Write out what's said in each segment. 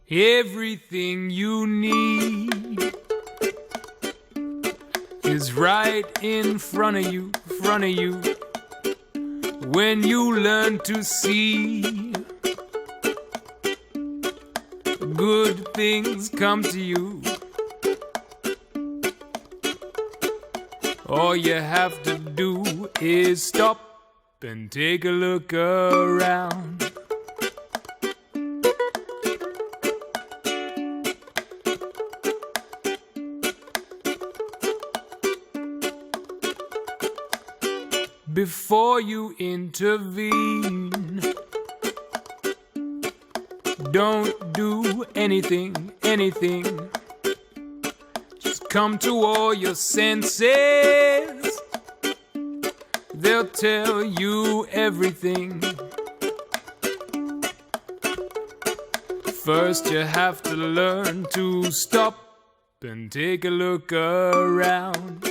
Everything you need is right in front of you, when you learn to see. Good things come to you. All you have to do is stop and take a look around. Before you intervene, don't do anything. Just come to all your senses. They'll tell you everything. First you have to learn to stop and take a look around.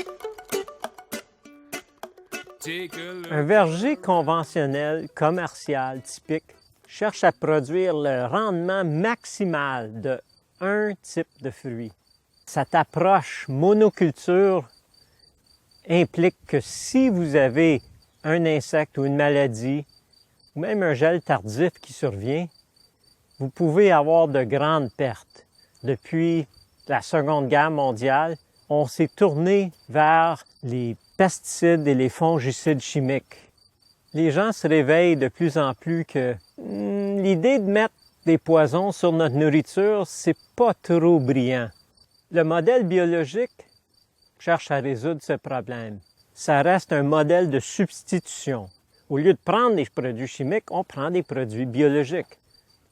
Un verger conventionnel, commercial, typique, cherche à produire le rendement maximal de un type de fruit. Cette approche monoculture implique que si vous avez un insecte ou une maladie, ou même un gel tardif qui survient, vous pouvez avoir de grandes pertes. Depuis la Seconde Guerre mondiale, on s'est tourné vers les pesticides et les fongicides chimiques. Les gens se réveillent de plus en plus que l'idée de mettre des poisons sur notre nourriture, c'est pas trop brillant. Le modèle biologique cherche à résoudre ce problème. Ça reste un modèle de substitution. Au lieu de prendre des produits chimiques, on prend des produits biologiques.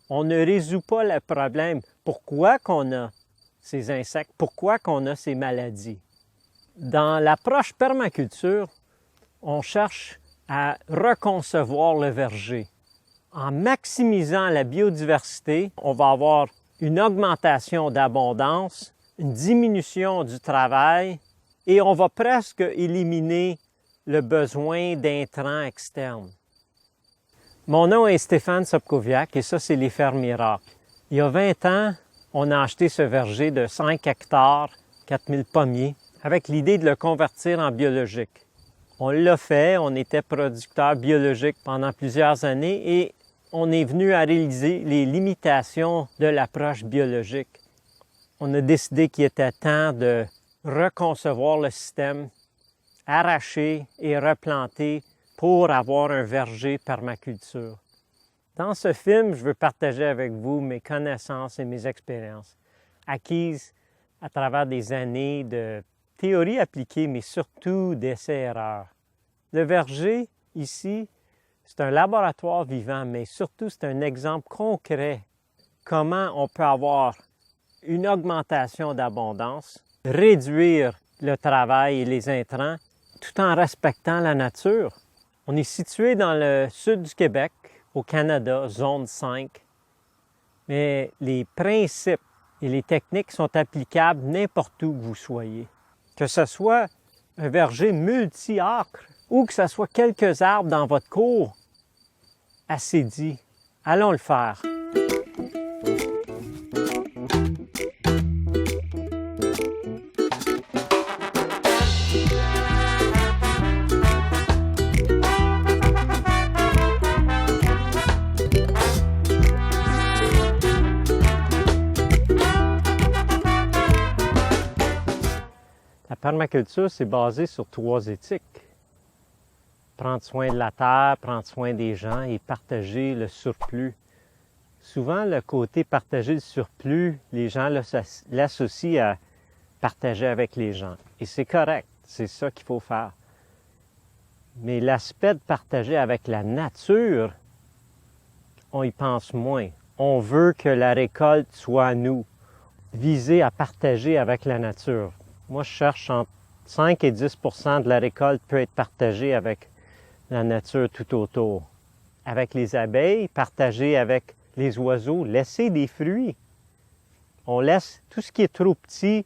On ne résout pas le problème. Pourquoi qu'on a ces insectes? Pourquoi qu'on a ces maladies? Dans l'approche permaculture, on cherche à reconcevoir le verger. En maximisant la biodiversité, on va avoir une augmentation d'abondance, une diminution du travail et on va presque éliminer le besoin d'intrants externes. Mon nom est Stéphane Sobkowiak et ça, c'est les Fermes Miracles. Il y a 20 ans, on a acheté ce verger de 5 hectares, 4000 pommiers, avec l'idée de le convertir en biologique. On l'a fait, on était producteur biologique pendant plusieurs années et on est venu à réaliser les limitations de l'approche biologique. On a décidé qu'il était temps de reconcevoir le système, arracher et replanter pour avoir un verger permaculture. Dans ce film, je veux partager avec vous mes connaissances et mes expériences acquises à travers des années de théorie appliquée, mais surtout d'essais-erreurs. Le verger, ici, c'est un laboratoire vivant, mais surtout c'est un exemple concret comment on peut avoir une augmentation d'abondance, réduire le travail et les intrants, tout en respectant la nature. On est situé dans le sud du Québec, au Canada, zone 5, mais les principes et les techniques sont applicables n'importe où que vous soyez. Que ce soit un verger multi-acres ou que ce soit quelques arbres dans votre cour, assez dit, allons le faire. La permaculture, c'est basé sur 3 éthiques. Prendre soin de la terre, prendre soin des gens et partager le surplus. Souvent, le côté partager le surplus, les gens l'associent à partager avec les gens. Et c'est correct, c'est ça qu'il faut faire. Mais l'aspect de partager avec la nature, on y pense moins. On veut que la récolte soit à nous, visée à partager avec la nature. Moi, je cherche entre 5 et 10 % de la récolte peut être partagée avec la nature tout autour. Avec les abeilles, partager avec les oiseaux, laisser des fruits. On laisse tout ce qui est trop petit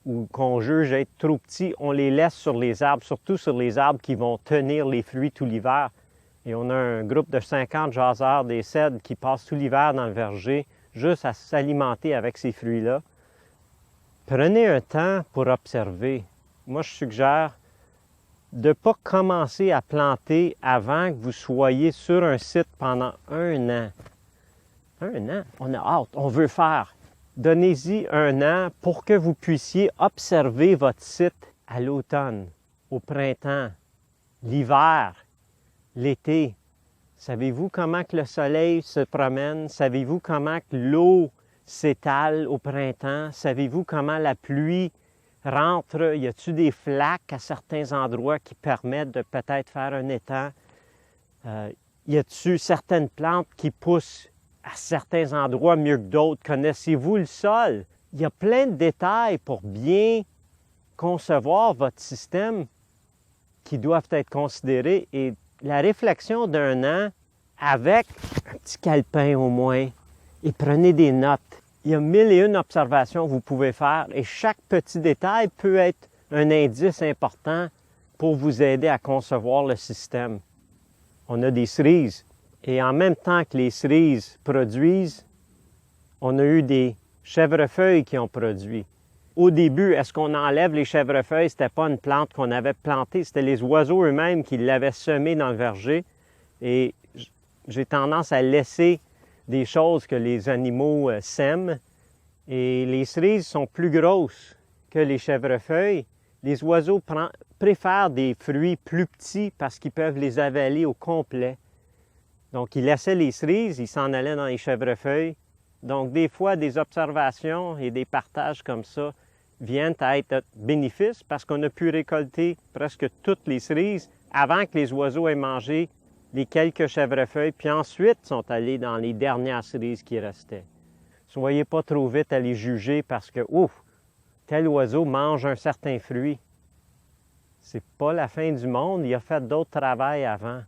ou qu'on juge être trop petit, on les laisse sur les arbres, surtout sur les arbres qui vont tenir les fruits tout l'hiver. Et on a un groupe de 50 jaseurs des cèdres qui passent tout l'hiver dans le verger juste à s'alimenter avec ces fruits-là. Prenez un temps pour observer. Moi, je suggère de ne pas commencer à planter avant que vous soyez sur un site pendant 1 an. 1 an? On a hâte, on veut faire. Donnez-y 1 an pour que vous puissiez observer votre site à l'automne, au printemps, l'hiver, l'été. Savez-vous comment que le soleil se promène? Savez-vous comment que l'eau s'étale au printemps? Savez-vous comment la pluie rentre? Y a-t-il des flaques à certains endroits qui permettent de peut-être faire un étang? Y a-t-il certaines plantes qui poussent à certains endroits mieux que d'autres? Connaissez-vous le sol? Il y a plein de détails pour bien concevoir votre système qui doivent être considérés. Et la réflexion d'1 an avec un petit calepin au moins, et prenez des notes. Il y a 1001 observations que vous pouvez faire et chaque petit détail peut être un indice important pour vous aider à concevoir le système. On a des cerises et en même temps que les cerises produisent, on a eu des chèvrefeuilles qui ont produit. Au début, est-ce qu'on enlève les chèvrefeuilles? Ce n'était pas une plante qu'on avait plantée, c'était les oiseaux eux-mêmes qui l'avaient semée dans le verger. Et j'ai tendance à laisser des choses que les animaux sèment. Et les cerises sont plus grosses que les chèvrefeuilles. Les oiseaux préfèrent des fruits plus petits parce qu'ils peuvent les avaler au complet. Donc, ils laissaient les cerises, ils s'en allaient dans les chèvrefeuilles. Donc, des fois, des observations et des partages comme ça viennent à être bénéfices parce qu'on a pu récolter presque toutes les cerises avant que les oiseaux aient mangé les quelques chèvrefeuilles, puis ensuite sont allés dans les dernières cerises qui restaient. Soyez pas trop vite à les juger parce que, ouf, tel oiseau mange un certain fruit. C'est pas la fin du monde, il a fait d'autres travails avant.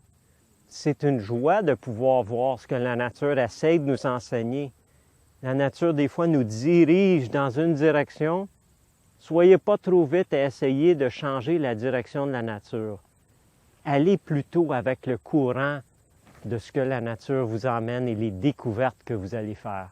C'est une joie de pouvoir voir ce que la nature essaie de nous enseigner. La nature, des fois, nous dirige dans une direction. Soyez pas trop vite à essayer de changer la direction de la nature. Allez plutôt avec le courant de ce que la nature vous emmène et les découvertes que vous allez faire.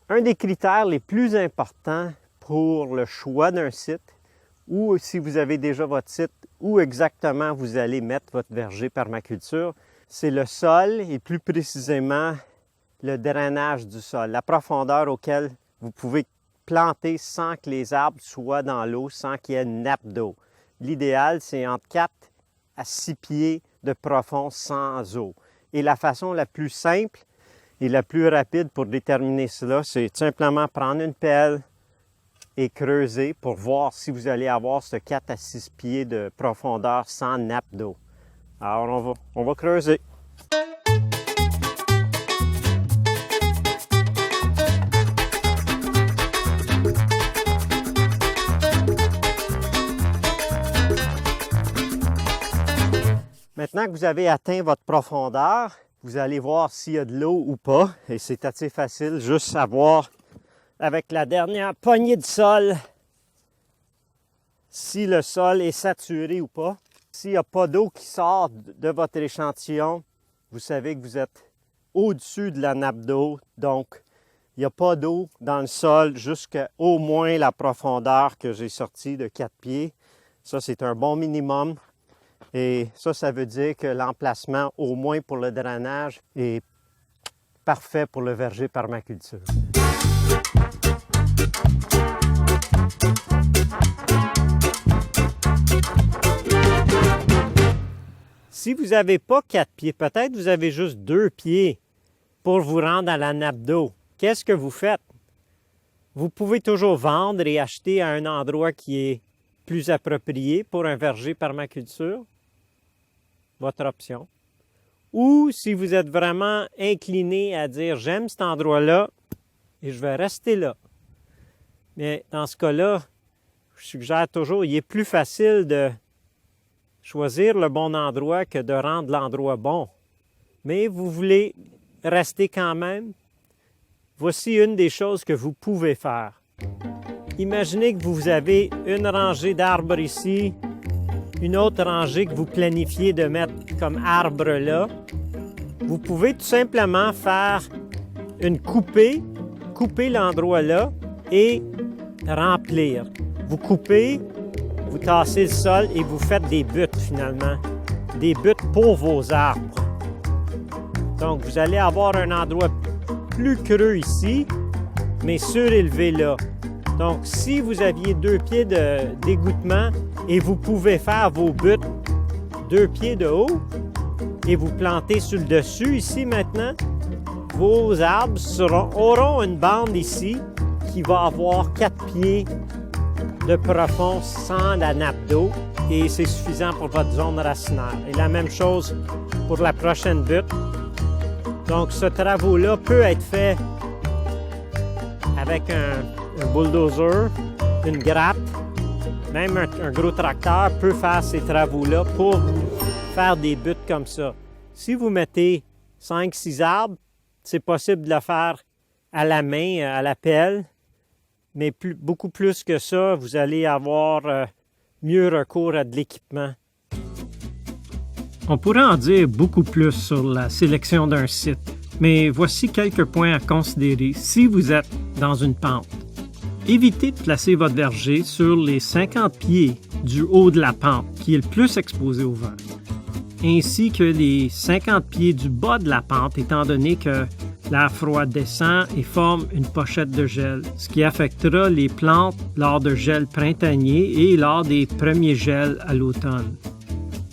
Un des critères les plus importants pour le choix d'un site, ou si vous avez déjà votre site, où exactement vous allez mettre votre verger permaculture, c'est le sol et plus précisément le drainage du sol, la profondeur auquel vous pouvez planter sans que les arbres soient dans l'eau, sans qu'il y ait une nappe d'eau. L'idéal, c'est entre 4 à 6 pieds de profond sans eau. Et la façon la plus simple et la plus rapide pour déterminer cela, c'est simplement prendre une pelle et creuser pour voir si vous allez avoir ce 4 à 6 pieds de profondeur sans nappe d'eau. Alors, on va creuser. Maintenant que vous avez atteint votre profondeur, vous allez voir s'il y a de l'eau ou pas. Et c'est assez facile, juste savoir avec la dernière poignée de sol si le sol est saturé ou pas. S'il n'y a pas d'eau qui sort de votre échantillon, vous savez que vous êtes au-dessus de la nappe d'eau. Donc, il n'y a pas d'eau dans le sol jusqu'à au moins la profondeur que j'ai sortie de 4 pieds. Ça, c'est un bon minimum. Et ça veut dire que l'emplacement, au moins pour le drainage, est parfait pour le verger permaculture. Si vous n'avez pas 4 pieds, peut-être vous avez juste 2 pieds pour vous rendre à la nappe d'eau. Qu'est-ce que vous faites? Vous pouvez toujours vendre et acheter à un endroit qui est plus approprié pour un verger permaculture. Votre option. Ou si vous êtes vraiment incliné à dire « j'aime cet endroit-là et je vais rester là ». Mais dans ce cas-là, je suggère toujours, il est plus facile de choisir le bon endroit que de rendre l'endroit bon. Mais vous voulez rester quand même? Voici une des choses que vous pouvez faire. Imaginez que vous avez une rangée d'arbres ici, une autre rangée que vous planifiez de mettre comme arbre là. Vous pouvez tout simplement faire une coupée, couper l'endroit là et remplir. Vous coupez, vous tassez le sol et vous faites des buttes finalement. Des buttes pour vos arbres. Donc vous allez avoir un endroit plus creux ici, mais surélevé là. Donc si vous aviez 2 pieds d'égouttement et vous pouvez faire vos buttes 2 pieds de haut et vous plantez sur le dessus ici maintenant, vos arbres auront une bande ici qui va avoir 4 pieds de profond sans la nappe d'eau et c'est suffisant pour votre zone racinaire. Et la même chose pour la prochaine butte. Donc ce travaux-là peut être fait avec un bulldozer, une gratte, même un gros tracteur peut faire ces travaux-là pour faire des buttes comme ça. Si vous mettez 5-6 arbres, c'est possible de le faire à la main, à la pelle, mais beaucoup plus que ça, vous allez avoir mieux recours à de l'équipement. On pourrait en dire beaucoup plus sur la sélection d'un site, mais voici quelques points à considérer si vous êtes dans une pente. Évitez de placer votre verger sur les 50 pieds du haut de la pente, qui est le plus exposé au vent, ainsi que les 50 pieds du bas de la pente, étant donné que l'air froid descend et forme une pochette de gel, ce qui affectera les plantes lors de gels printaniers et lors des premiers gels à l'automne.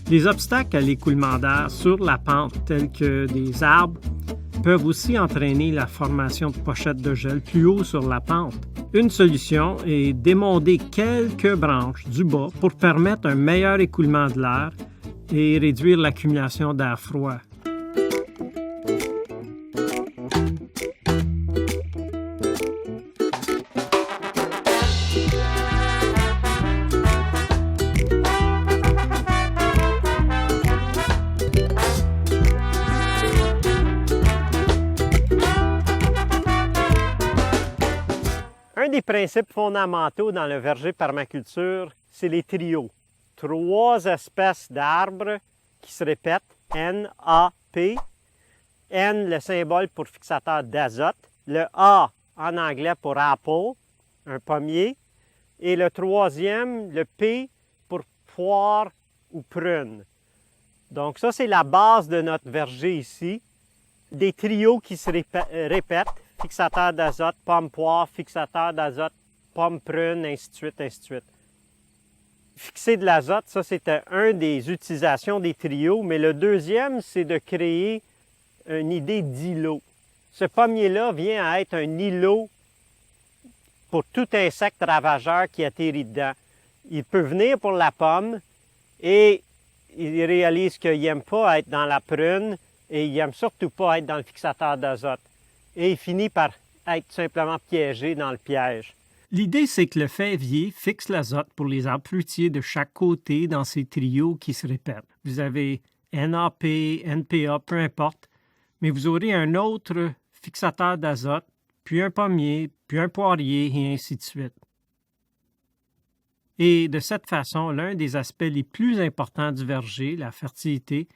Les obstacles à l'écoulement d'air sur la pente, tels que des arbres, peuvent aussi entraîner la formation de pochettes de gel plus haut sur la pente. Une solution est d'émonder quelques branches du bas pour permettre un meilleur écoulement de l'air et réduire l'accumulation d'air froid. Un des principes fondamentaux dans le verger permaculture, c'est les trios. 3 espèces d'arbres qui se répètent, N-A-P. N, le symbole pour fixateur d'azote. Le A, en anglais, pour apple, un pommier. Et le troisième, le P, pour poire ou prune. Donc ça, c'est la base de notre verger ici. Des trios qui se répètent. Fixateur d'azote, pomme-poire, fixateur d'azote, pomme-prune, ainsi de suite, ainsi de suite. Fixer de l'azote, ça c'était une des utilisations des trios, mais le deuxième, c'est de créer une idée d'îlot. Ce pommier-là vient à être un îlot pour tout insecte ravageur qui atterrit dedans. Il peut venir pour la pomme et il réalise qu'il n'aime pas être dans la prune et il n'aime surtout pas être dans le fixateur d'azote. Et il finit par être simplement piégé dans le piège. L'idée, c'est que le fèvier fixe l'azote pour les arbres fruitiers de chaque côté dans ces trios qui se répètent. Vous avez NAP, NPA, peu importe, mais vous aurez un autre fixateur d'azote, puis un pommier, puis un poirier, et ainsi de suite. Et de cette façon, l'un des aspects les plus importants du verger, la fertilité,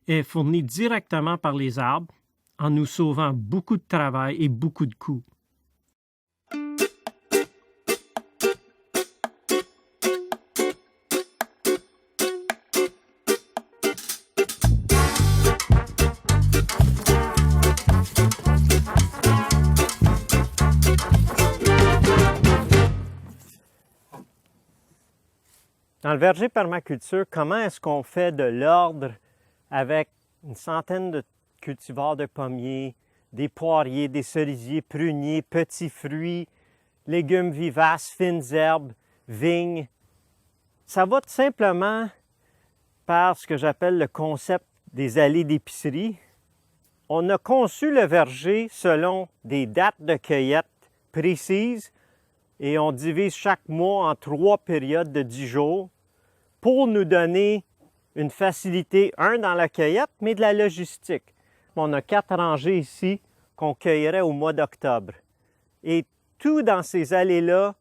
est fourni directement par les arbres, en nous sauvant beaucoup de travail et beaucoup de coûts. Dans le verger permaculture, comment est-ce qu'on fait de l'ordre avec une centaine de cultivars de pommiers, des poiriers, des cerisiers, pruniers, petits fruits, légumes vivaces, fines herbes, vignes? Ça va tout simplement par ce que j'appelle le concept des allées d'épicerie. On a conçu le verger selon des dates de cueillette précises et on divise chaque mois en 3 périodes de 10 jours pour nous donner une facilité, dans la cueillette, mais de la logistique. On a 4 rangées ici qu'on cueillerait au mois d'octobre. Et tout dans ces allées-là,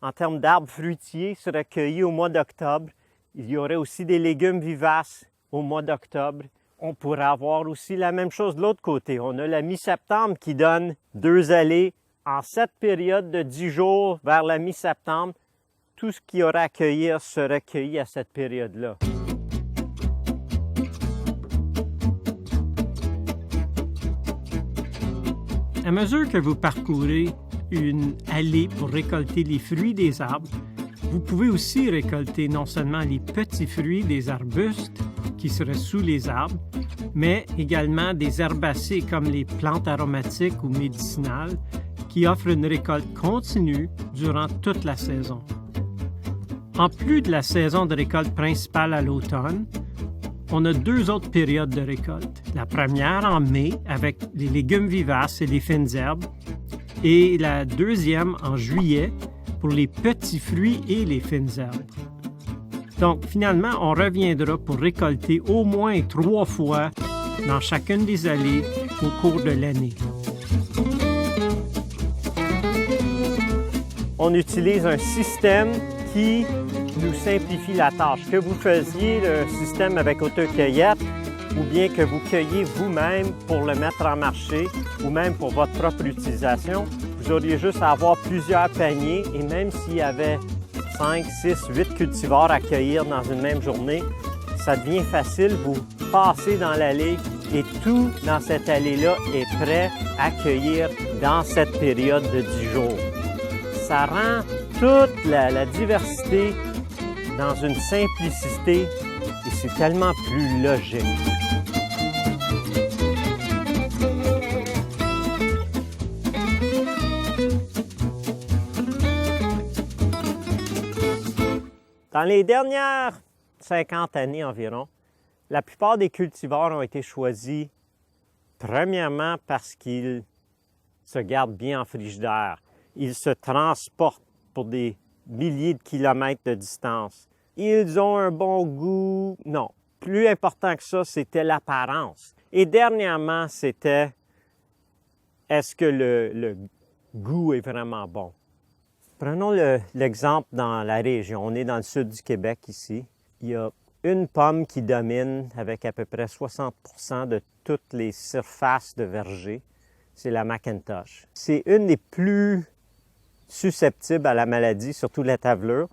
en termes d'arbres fruitiers, serait cueilli au mois d'octobre. Il y aurait aussi des légumes vivaces au mois d'octobre. On pourrait avoir aussi la même chose de l'autre côté. On a la mi-septembre qui donne 2 allées. En cette période de 10 jours vers la mi-septembre, tout ce qu'il y aurait à cueillir serait cueilli à cette période-là. À mesure que vous parcourez une allée pour récolter les fruits des arbres, vous pouvez aussi récolter non seulement les petits fruits des arbustes qui seraient sous les arbres, mais également des herbacées comme les plantes aromatiques ou médicinales qui offrent une récolte continue durant toute la saison. En plus de la saison de récolte principale à l'automne, on a 2 autres périodes de récolte. La première en mai avec les légumes vivaces et les fines herbes et la deuxième en juillet pour les petits fruits et les fines herbes. Donc finalement, on reviendra pour récolter au moins 3 fois dans chacune des allées au cours de l'année. On utilise un système qui nous simplifie la tâche. Que vous faisiez le système avec autocueillette ou bien que vous cueillez vous-même pour le mettre en marché ou même pour votre propre utilisation, vous auriez juste à avoir plusieurs paniers et même s'il y avait 5, 6, 8 cultivars à cueillir dans une même journée, ça devient facile. Vous passez dans l'allée et tout dans cette allée-là est prêt à cueillir dans cette période de 10 jours. Ça rend toute la diversité dans une simplicité et c'est tellement plus logique. Dans les dernières 50 années environ, la plupart des cultivars ont été choisis premièrement parce qu'ils se gardent bien en frigidaire. Ils se transportent pour des milliers de kilomètres de distance. Ils ont un bon goût. Non, plus important que ça, c'était l'apparence. Et dernièrement, c'était est-ce que le goût est vraiment bon? Prenons l'exemple dans la région. On est dans le sud du Québec ici. Il y a une pomme qui domine avec à peu près 60% de toutes les surfaces de verger. C'est la McIntosh. C'est une des plus susceptibles à la maladie, surtout la tavelure.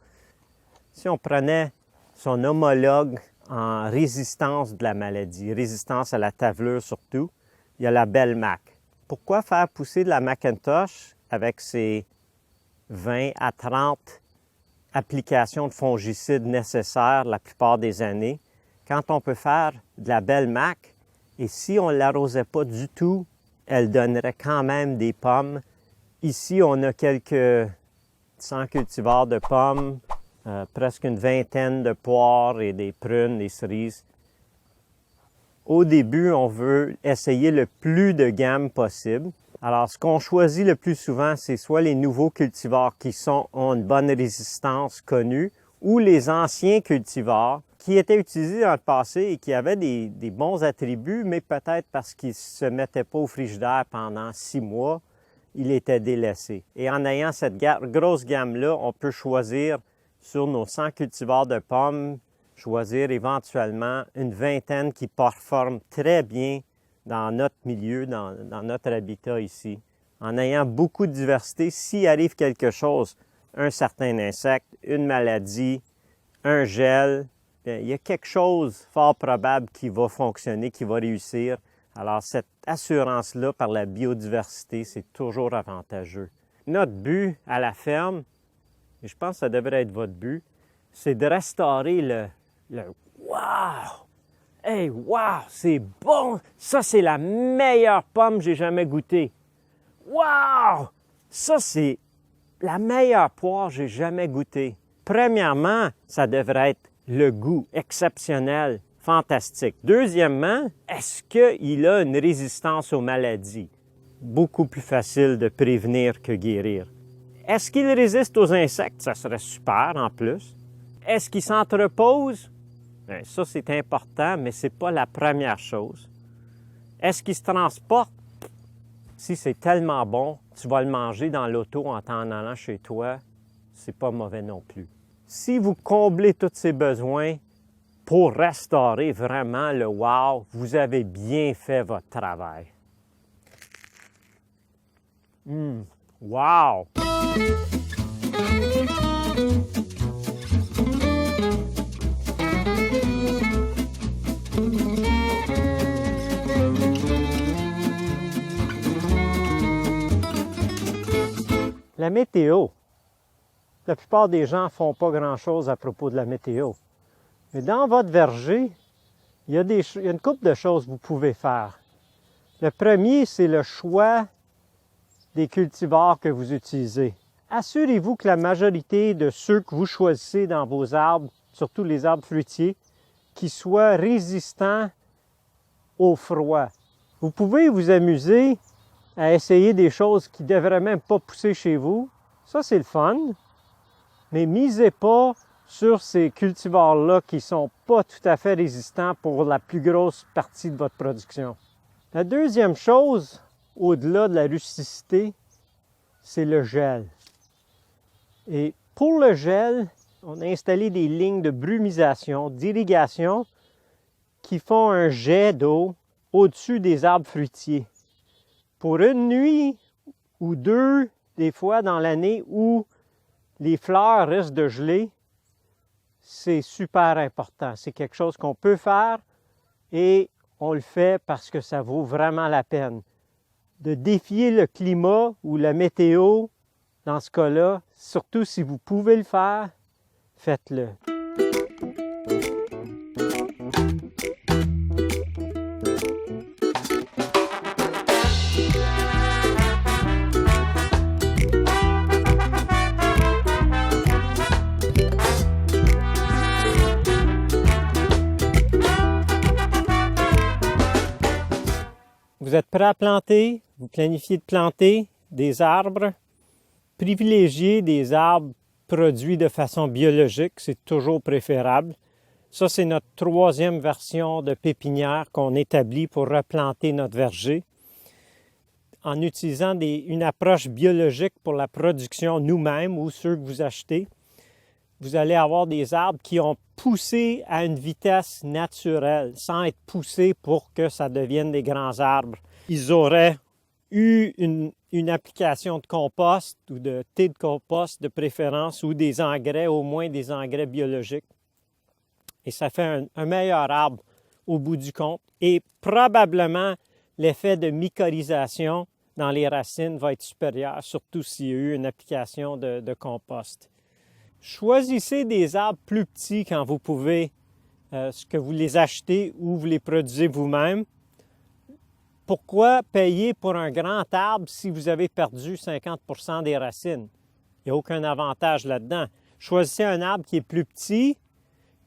Si on prenait son homologue en résistance de la maladie, résistance à la tavelure surtout, il y a la Belle Mac. Pourquoi faire pousser de la McIntosh avec ses 20 à 30 applications de fongicides nécessaires la plupart des années, quand on peut faire de la Belle Mac, et si on ne l'arrosait pas du tout, elle donnerait quand même des pommes. Ici, on a quelques 100 cultivars de pommes, presque une vingtaine de poires et des prunes, des cerises. Au début, on veut essayer le plus de gamme possible. Alors, ce qu'on choisit le plus souvent, c'est soit les nouveaux cultivars qui ont une bonne résistance connue ou les anciens cultivars qui étaient utilisés dans le passé et qui avaient des bons attributs, mais peut-être parce qu'ils ne se mettaient pas au frigidaire pendant 6 mois, il était délaissé. Et en ayant cette grosse gamme-là, on peut choisir sur nos 100 cultivars de pommes, choisir éventuellement une vingtaine qui performent très bien dans notre milieu, dans notre habitat ici. En ayant beaucoup de diversité, s'il arrive quelque chose, un certain insecte, une maladie, un gel, bien, il y a quelque chose fort probable qui va fonctionner, qui va réussir. Alors, cette assurance-là par la biodiversité, c'est toujours avantageux. Notre but à la ferme, et je pense que ça devrait être votre but, c'est de restaurer le « wow! Hey, wow! C'est bon! Ça, c'est la meilleure pomme que j'ai jamais goûtée! Wow! Ça, c'est la meilleure poire que j'ai jamais goûtée! » Premièrement, ça devrait être le goût exceptionnel, fantastique. Deuxièmement, est-ce qu'il a une résistance aux maladies? Beaucoup plus facile de prévenir que guérir. Est-ce qu'il résiste aux insectes? Ça serait super en plus. Est-ce qu'il s'entrepose? Bien, ça, c'est important, mais ce n'est pas la première chose. Est-ce qu'il se transporte? Si c'est tellement bon, tu vas le manger dans l'auto en t'en allant chez toi, c'est pas mauvais non plus. Si vous comblez tous ces besoins pour restaurer vraiment le wow, vous avez bien fait votre travail. Wow! La météo. La plupart des gens ne font pas grand-chose à propos de la météo. Mais dans votre verger, il y a une couple de choses que vous pouvez faire. Le premier, c'est le choix des cultivars que vous utilisez. Assurez-vous que la majorité de ceux que vous choisissez dans vos arbres, surtout les arbres fruitiers, qu'ils soient résistants au froid. Vous pouvez vous amuser à essayer des choses qui ne devraient même pas pousser chez vous. Ça, c'est le fun. Mais misez pas sur ces cultivars-là qui ne sont pas tout à fait résistants pour la plus grosse partie de votre production. La deuxième chose, au-delà de la rusticité, c'est le gel. Et pour le gel, on a installé des lignes de brumisation, d'irrigation, qui font un jet d'eau au-dessus des arbres fruitiers. Pour une nuit ou deux, des fois dans l'année où les fleurs risquent de geler, c'est super important. C'est quelque chose qu'on peut faire et on le fait parce que ça vaut vraiment la peine. De défier le climat ou la météo, dans ce cas-là, surtout si vous pouvez le faire, faites-le. Vous êtes prêt à planter, vous planifiez de planter des arbres. Privilégiez des arbres produits de façon biologique, c'est toujours préférable. Ça, c'est notre troisième version de pépinière qu'on établit pour replanter notre verger. En utilisant une approche biologique pour la production nous-mêmes ou ceux que vous achetez, vous allez avoir des arbres qui ont poussé à une vitesse naturelle, sans être poussés pour que ça devienne des grands arbres. Ils auraient eu une application de compost ou de thé de compost de préférence ou des engrais, au moins des engrais biologiques. Et ça fait un meilleur arbre au bout du compte. Et probablement, l'effet de mycorhisation dans les racines va être supérieur, surtout s'il y a eu une application de compost. Choisissez des arbres plus petits quand vous pouvez, ce que vous les achetez ou vous les produisez vous-même. Pourquoi payer pour un grand arbre si vous avez perdu 50% des racines? Il n'y a aucun avantage là-dedans. Choisissez un arbre qui est plus petit,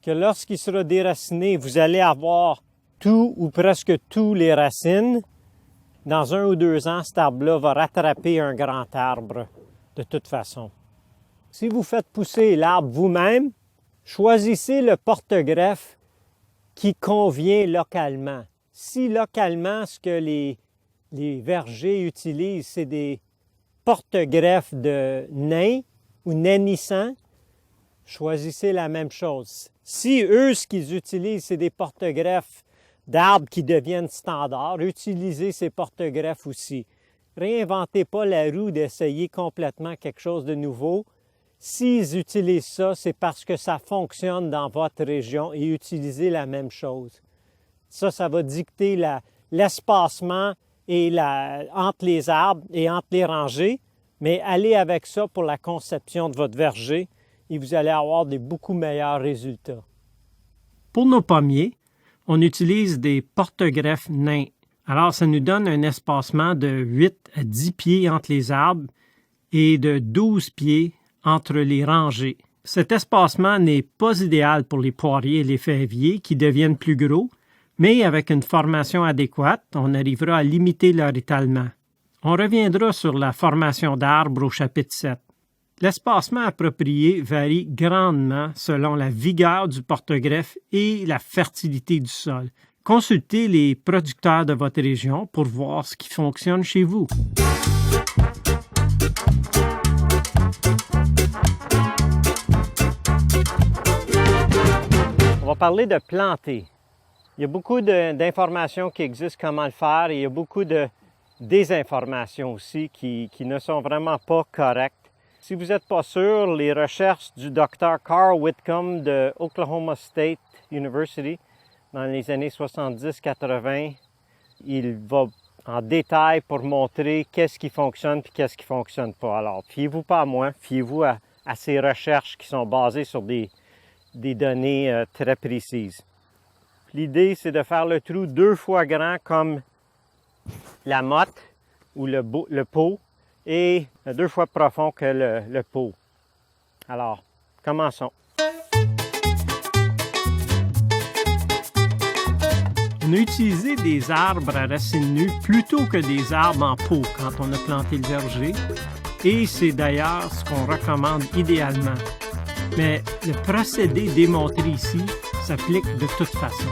que lorsqu'il sera déraciné, vous allez avoir tout ou presque tous les racines. Dans 1 ou 2 ans, cet arbre-là va rattraper un grand arbre de toute façon. Si vous faites pousser l'arbre vous-même, choisissez le porte-greffe qui convient localement. Si localement, ce que les vergers utilisent, c'est des porte-greffes de nains ou nainissants, choisissez la même chose. Si eux, ce qu'ils utilisent, c'est des porte-greffes d'arbres qui deviennent standards, utilisez ces porte-greffes aussi. Réinventez pas la roue d'essayer complètement quelque chose de nouveau. S'ils utilisent ça, c'est parce que ça fonctionne dans votre région et utilisez la même chose. Ça va dicter l'espacement entre les arbres et entre les rangées, mais allez avec ça pour la conception de votre verger et vous allez avoir des beaucoup meilleurs résultats. Pour nos pommiers, on utilise des porte-greffes nains. Alors, ça nous donne un espacement de 8 à 10 pieds entre les arbres et de 12 pieds entre les rangées. Cet espacement n'est pas idéal pour les poiriers et les fèviers qui deviennent plus gros, mais avec une formation adéquate, on arrivera à limiter leur étalement. On reviendra sur la formation d'arbres au chapitre 7. L'espacement approprié varie grandement selon la vigueur du porte-greffe et la fertilité du sol. Consultez les producteurs de votre région pour voir ce qui fonctionne chez vous. On va parler de planter. Il y a beaucoup d'informations qui existent comment le faire et il y a beaucoup de désinformations aussi qui ne sont vraiment pas correctes. Si vous n'êtes pas sûr, les recherches du Dr. Carl Whitcomb de Oklahoma State University dans les années 70-80, il va en détail pour montrer qu'est-ce qui fonctionne et qu'est-ce qui ne fonctionne pas. Alors, fiez-vous pas à moi, fiez-vous à ces recherches qui sont basées sur des données très précises. L'idée, c'est de faire le trou 2 fois grand comme la motte ou le pot et 2 fois profond que le pot. Alors, commençons. On a utilisé des arbres à racines nues plutôt que des arbres en pot quand on a planté le verger, et c'est d'ailleurs ce qu'on recommande idéalement. Mais le procédé démontré ici s'applique de toute façon.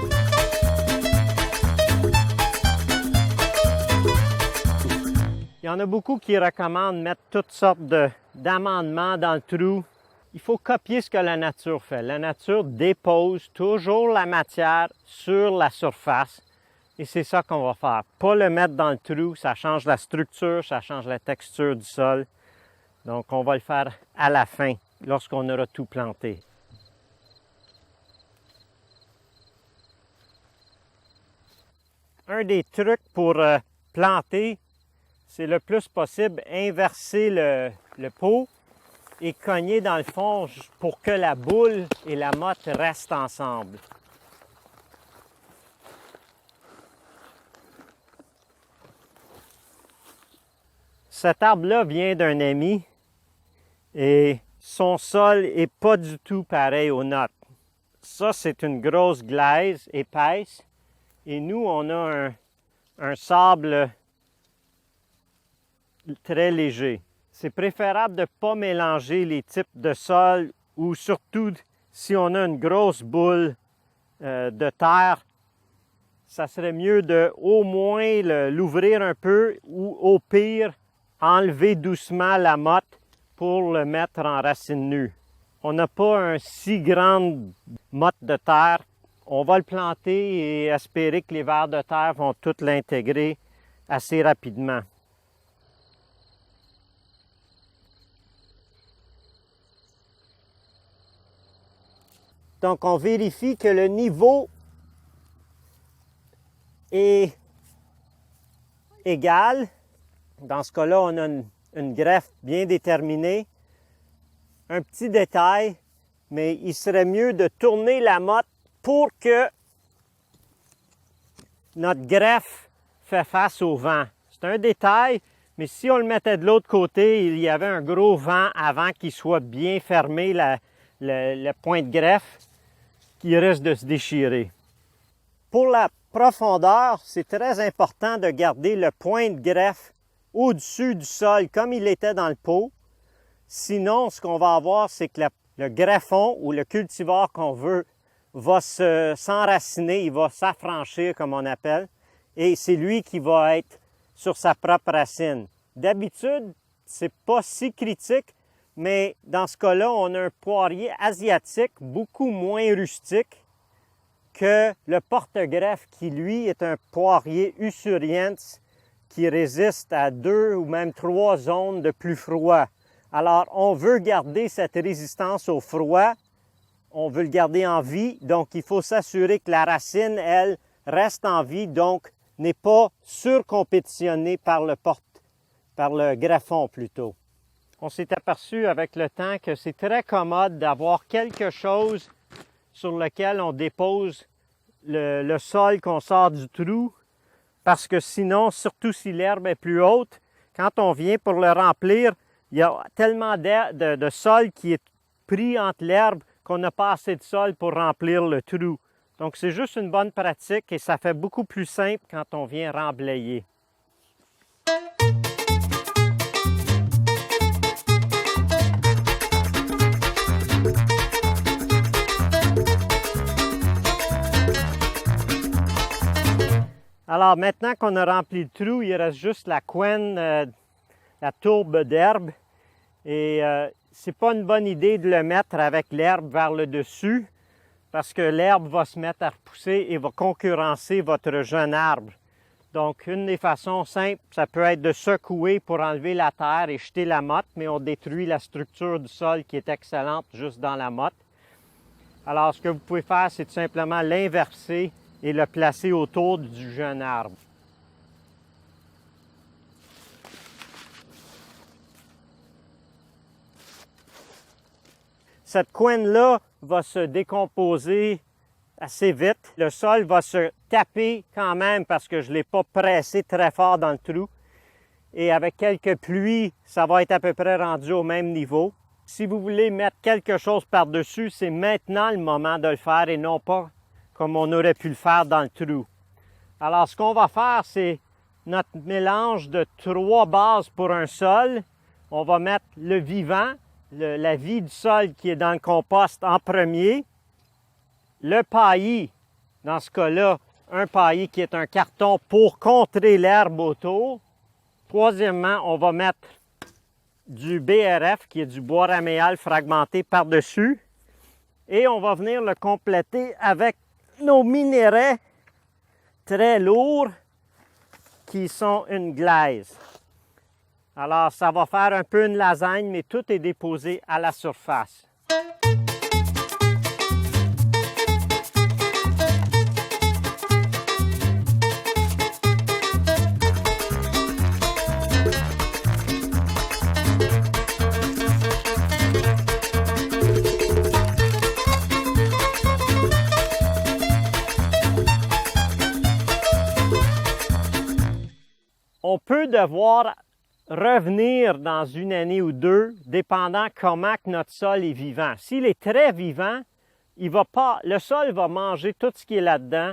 Il y en a beaucoup qui recommandent mettre toutes sortes d'amendements dans le trou. Il faut copier ce que la nature fait. La nature dépose toujours la matière sur la surface et c'est ça qu'on va faire. Pas le mettre dans le trou, ça change la structure, ça change la texture du sol. Donc on va le faire à la fin, lorsqu'on aura tout planté. Un des trucs pour planter, c'est le plus possible inverser le pot et cogner dans le fond pour que la boule et la motte restent ensemble. Cet arbre-là vient d'un ami et son sol n'est pas du tout pareil aux nôtres. Ça, c'est une grosse glaise épaisse et nous, on a un sable très léger. C'est préférable de ne pas mélanger les types de sol ou surtout si on a une grosse boule de terre, ça serait mieux de au moins l'ouvrir un peu ou au pire enlever doucement la motte pour le mettre en racine nue. On n'a pas un si grande motte de terre. On va le planter et espérer que les vers de terre vont tout l'intégrer assez rapidement. Donc, on vérifie que le niveau est égal. Dans ce cas-là, on a une greffe bien déterminée. Un petit détail, mais il serait mieux de tourner la motte pour que notre greffe fait face au vent. C'est un détail, mais si on le mettait de l'autre côté, il y avait un gros vent avant qu'il soit bien fermé, le point de greffe, qui risque de se déchirer. Pour la profondeur, c'est très important de garder le point de greffe au-dessus du sol comme il était dans le pot. Sinon, ce qu'on va avoir, c'est que le greffon ou le cultivar qu'on veut va s'enraciner, il va s'affranchir comme on appelle, et c'est lui qui va être sur sa propre racine. D'habitude, c'est pas si critique, mais dans ce cas-là, on a un poirier asiatique beaucoup moins rustique que le porte-greffe qui, lui, est un poirier usuriens qui résiste à 2 ou même 3 zones de plus froid. Alors, on veut garder cette résistance au froid, on veut le garder en vie, donc il faut s'assurer que la racine, elle, reste en vie, donc n'est pas surcompétitionnée par le greffon plutôt. On s'est aperçu avec le temps que c'est très commode d'avoir quelque chose sur lequel on dépose le sol qu'on sort du trou, parce que sinon, surtout si l'herbe est plus haute, quand on vient pour le remplir, il y a tellement de sol qui est pris entre l'herbe qu'on n'a pas assez de sol pour remplir le trou. Donc c'est juste une bonne pratique et ça fait beaucoup plus simple quand on vient remblayer. Alors maintenant qu'on a rempli le trou, il reste juste la couenne, la tourbe d'herbe. Et c'est pas une bonne idée de le mettre avec l'herbe vers le dessus parce que l'herbe va se mettre à repousser et va concurrencer votre jeune arbre. Donc, une des façons simples, ça peut être de secouer pour enlever la terre et jeter la motte, mais on détruit la structure du sol qui est excellente juste dans la motte. Alors, ce que vous pouvez faire, c'est tout simplement l'inverser et le placer autour du jeune arbre. Cette couenne-là va se décomposer assez vite. Le sol va se taper quand même parce que je ne l'ai pas pressé très fort dans le trou. Et avec quelques pluies, ça va être à peu près rendu au même niveau. Si vous voulez mettre quelque chose par-dessus, c'est maintenant le moment de le faire et non pas comme on aurait pu le faire dans le trou. Alors, ce qu'on va faire, c'est notre mélange de 3 bases pour un sol. On va mettre le vivant, la vie du sol qui est dans le compost en premier. Le paillis, dans ce cas-là, un paillis qui est un carton pour contrer l'herbe autour. Troisièmement, on va mettre du BRF, qui est du bois raméal fragmenté par-dessus. Et on va venir le compléter avec nos minerais très lourds qui sont une glaise. Alors, ça va faire un peu une lasagne, mais tout est déposé à la surface. On peut devoir revenir dans une année ou deux, dépendant comment que notre sol est vivant. S'il est très vivant, le sol va manger tout ce qui est là-dedans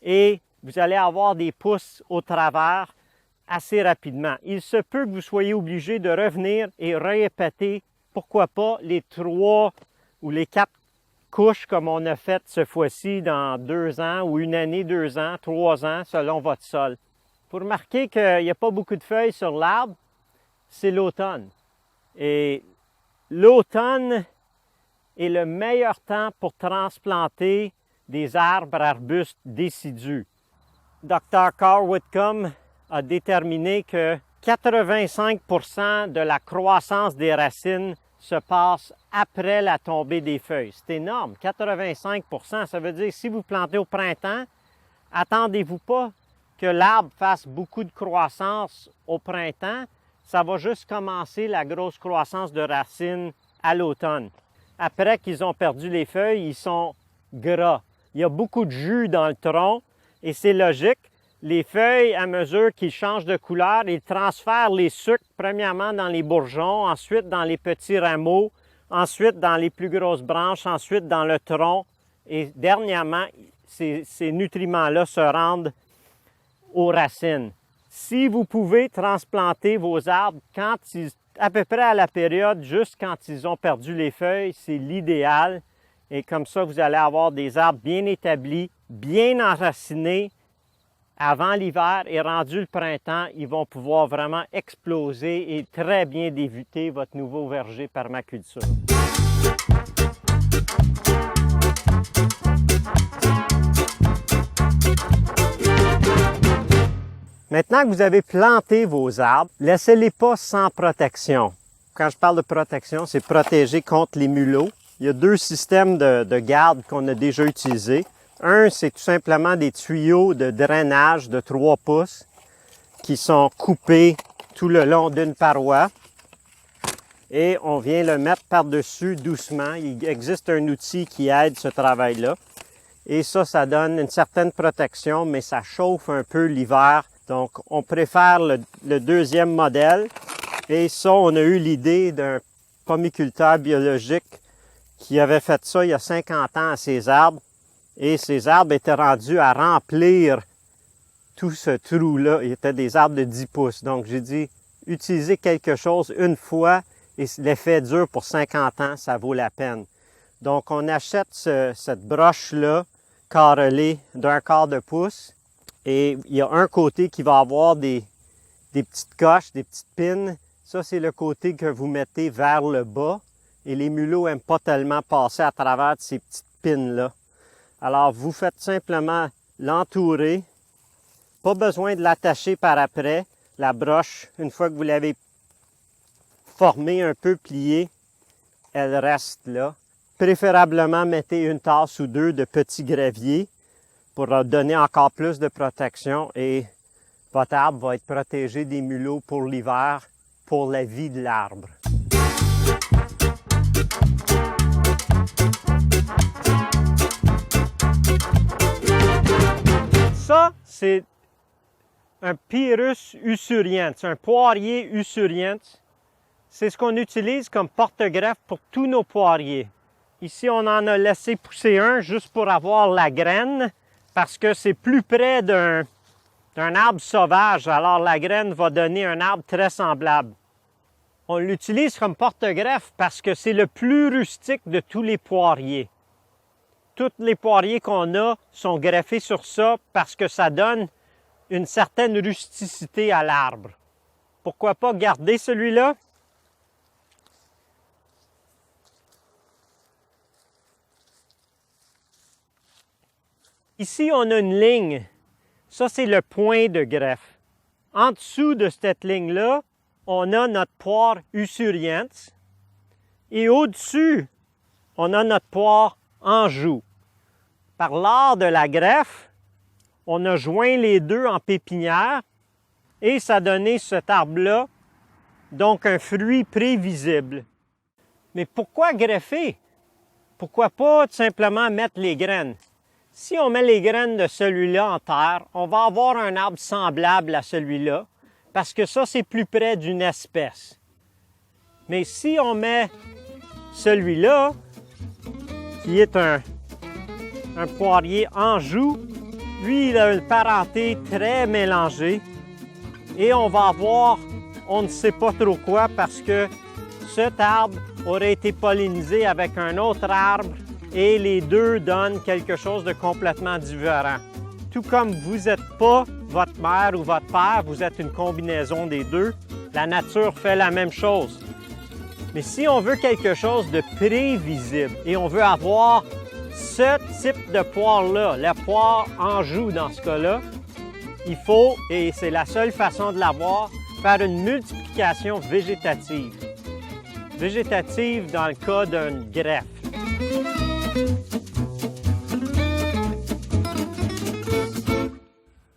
et vous allez avoir des pousses au travers assez rapidement. Il se peut que vous soyez obligé de revenir et répéter, pourquoi pas, les 3 ou les 4 couches comme on a fait ce fois-ci dans 2 ans ou 1 année, 2 ans, 3 ans, selon votre sol. Pour remarquer qu'il n'y a pas beaucoup de feuilles sur l'arbre, c'est l'automne. Et l'automne est le meilleur temps pour transplanter des arbres, arbustes décidus. Dr. Carl Whitcomb a déterminé que 85% de la croissance des racines se passe après la tombée des feuilles. C'est énorme, 85%. Ça veut dire que si vous plantez au printemps, attendez-vous pas que l'arbre fasse beaucoup de croissance au printemps, ça va juste commencer la grosse croissance de racines à l'automne. Après qu'ils ont perdu les feuilles, ils sont gras. Il y a beaucoup de jus dans le tronc et c'est logique. Les feuilles, à mesure qu'ils changent de couleur, ils transfèrent les sucres premièrement dans les bourgeons, ensuite dans les petits rameaux, ensuite dans les plus grosses branches, ensuite dans le tronc et dernièrement, ces nutriments-là se rendent aux racines. Si vous pouvez transplanter vos arbres à peu près à la période, juste quand ils ont perdu les feuilles, c'est l'idéal. Et comme ça, vous allez avoir des arbres bien établis, bien enracinés avant l'hiver et rendu le printemps, ils vont pouvoir vraiment exploser et très bien débuter votre nouveau verger permaculture. Maintenant que vous avez planté vos arbres, laissez-les pas sans protection. Quand je parle de protection, c'est protéger contre les mulots. Il y a 2 systèmes de garde qu'on a déjà utilisés. Un, c'est tout simplement des tuyaux de drainage de 3 pouces qui sont coupés tout le long d'une paroi. Et on vient le mettre par-dessus doucement. Il existe un outil qui aide ce travail-là. Et ça donne une certaine protection, mais ça chauffe un peu l'hiver. Donc, on préfère le deuxième modèle. Et ça, on a eu l'idée d'un pomiculteur biologique qui avait fait ça il y a 50 ans à ses arbres. Et ces arbres étaient rendus à remplir tout ce trou-là. Il était des arbres de 10 pouces. Donc, j'ai dit, utilisez quelque chose une fois et l'effet dure pour 50 ans, ça vaut la peine. Donc, on achète cette broche-là carrelée d'1/4 de pouce. Et il y a un côté qui va avoir des petites coches, des petites pines. Ça, c'est le côté que vous mettez vers le bas. Et les mulots n'aiment pas tellement passer à travers ces petites pines-là. Alors, vous faites simplement l'entourer. Pas besoin de l'attacher par après. La broche, une fois que vous l'avez formée un peu pliée, elle reste là. Préférablement, mettez une tasse ou deux de petits graviers pour donner encore plus de protection et votre arbre va être protégé des mulots pour l'hiver, pour la vie de l'arbre. Ça, c'est un Pyrrhus usuriens, un poirier usuriens. C'est ce qu'on utilise comme porte-greffe pour tous nos poiriers. Ici, on en a laissé pousser un juste pour avoir la graine, parce que c'est plus près d'un arbre sauvage, alors la graine va donner un arbre très semblable. On l'utilise comme porte-greffe parce que c'est le plus rustique de tous les poiriers. Tous les poiriers qu'on a sont greffés sur ça parce que ça donne une certaine rusticité à l'arbre. Pourquoi pas garder celui-là? Ici, on a une ligne. Ça, c'est le point de greffe. En dessous de cette ligne-là, on a notre poire usuriens. Et au-dessus, on a notre poire Anjou. Par l'art de la greffe, on a joint les deux en pépinière et ça a donné cet arbre-là, donc un fruit prévisible. Mais pourquoi greffer? Pourquoi pas tout simplement mettre les graines? Si on met les graines de celui-là en terre, on va avoir un arbre semblable à celui-là, parce que ça, c'est plus près d'une espèce. Mais si on met celui-là, qui est un poirier Anjou, lui, il a une parenté très mélangée, et on va avoir, on ne sait pas trop quoi, parce que cet arbre aurait été pollinisé avec un autre arbre, et les deux donnent quelque chose de complètement différent. Tout comme vous n'êtes pas votre mère ou votre père, vous êtes une combinaison des deux, la nature fait la même chose. Mais si on veut quelque chose de prévisible et on veut avoir ce type de poire-là, la poire Anjou dans ce cas-là, il faut, et c'est la seule façon de l'avoir, faire une multiplication végétative. Végétative dans le cas d'une greffe.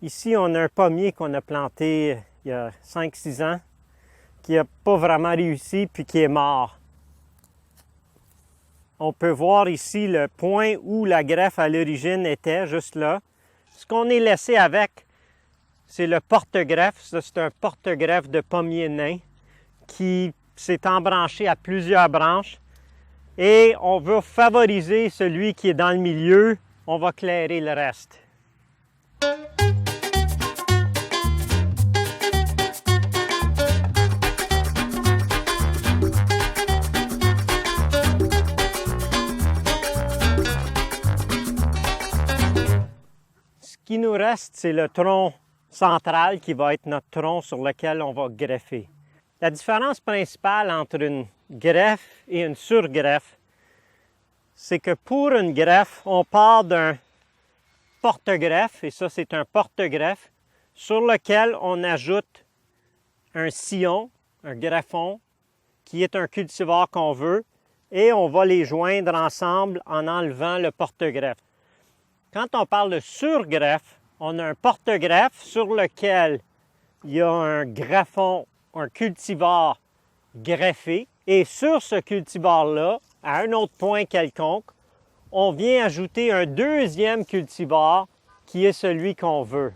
Ici, on a un pommier qu'on a planté il y a 5-6 ans, qui n'a pas vraiment réussi puis qui est mort. On peut voir ici le point où la greffe à l'origine était, juste là. Ce qu'on est laissé avec, c'est le porte-greffe. Ça, c'est un porte-greffe de pommier nain qui s'est embranché à plusieurs branches. Et on veut favoriser celui qui est dans le milieu. On va clairer le reste. Ce qui nous reste, c'est le tronc central qui va être notre tronc sur lequel on va greffer. La différence principale entre une greffe et une surgreffe, c'est que pour une greffe, on part d'un porte-greffe, et ça c'est un porte-greffe, sur lequel on ajoute un sillon, un greffon, qui est un cultivar qu'on veut, et on va les joindre ensemble en enlevant le porte-greffe. Quand on parle de surgreffe, on a un porte-greffe sur lequel il y a un greffon, un cultivar greffé, et sur ce cultivar-là, à un autre point quelconque, on vient ajouter un deuxième cultivar qui est celui qu'on veut.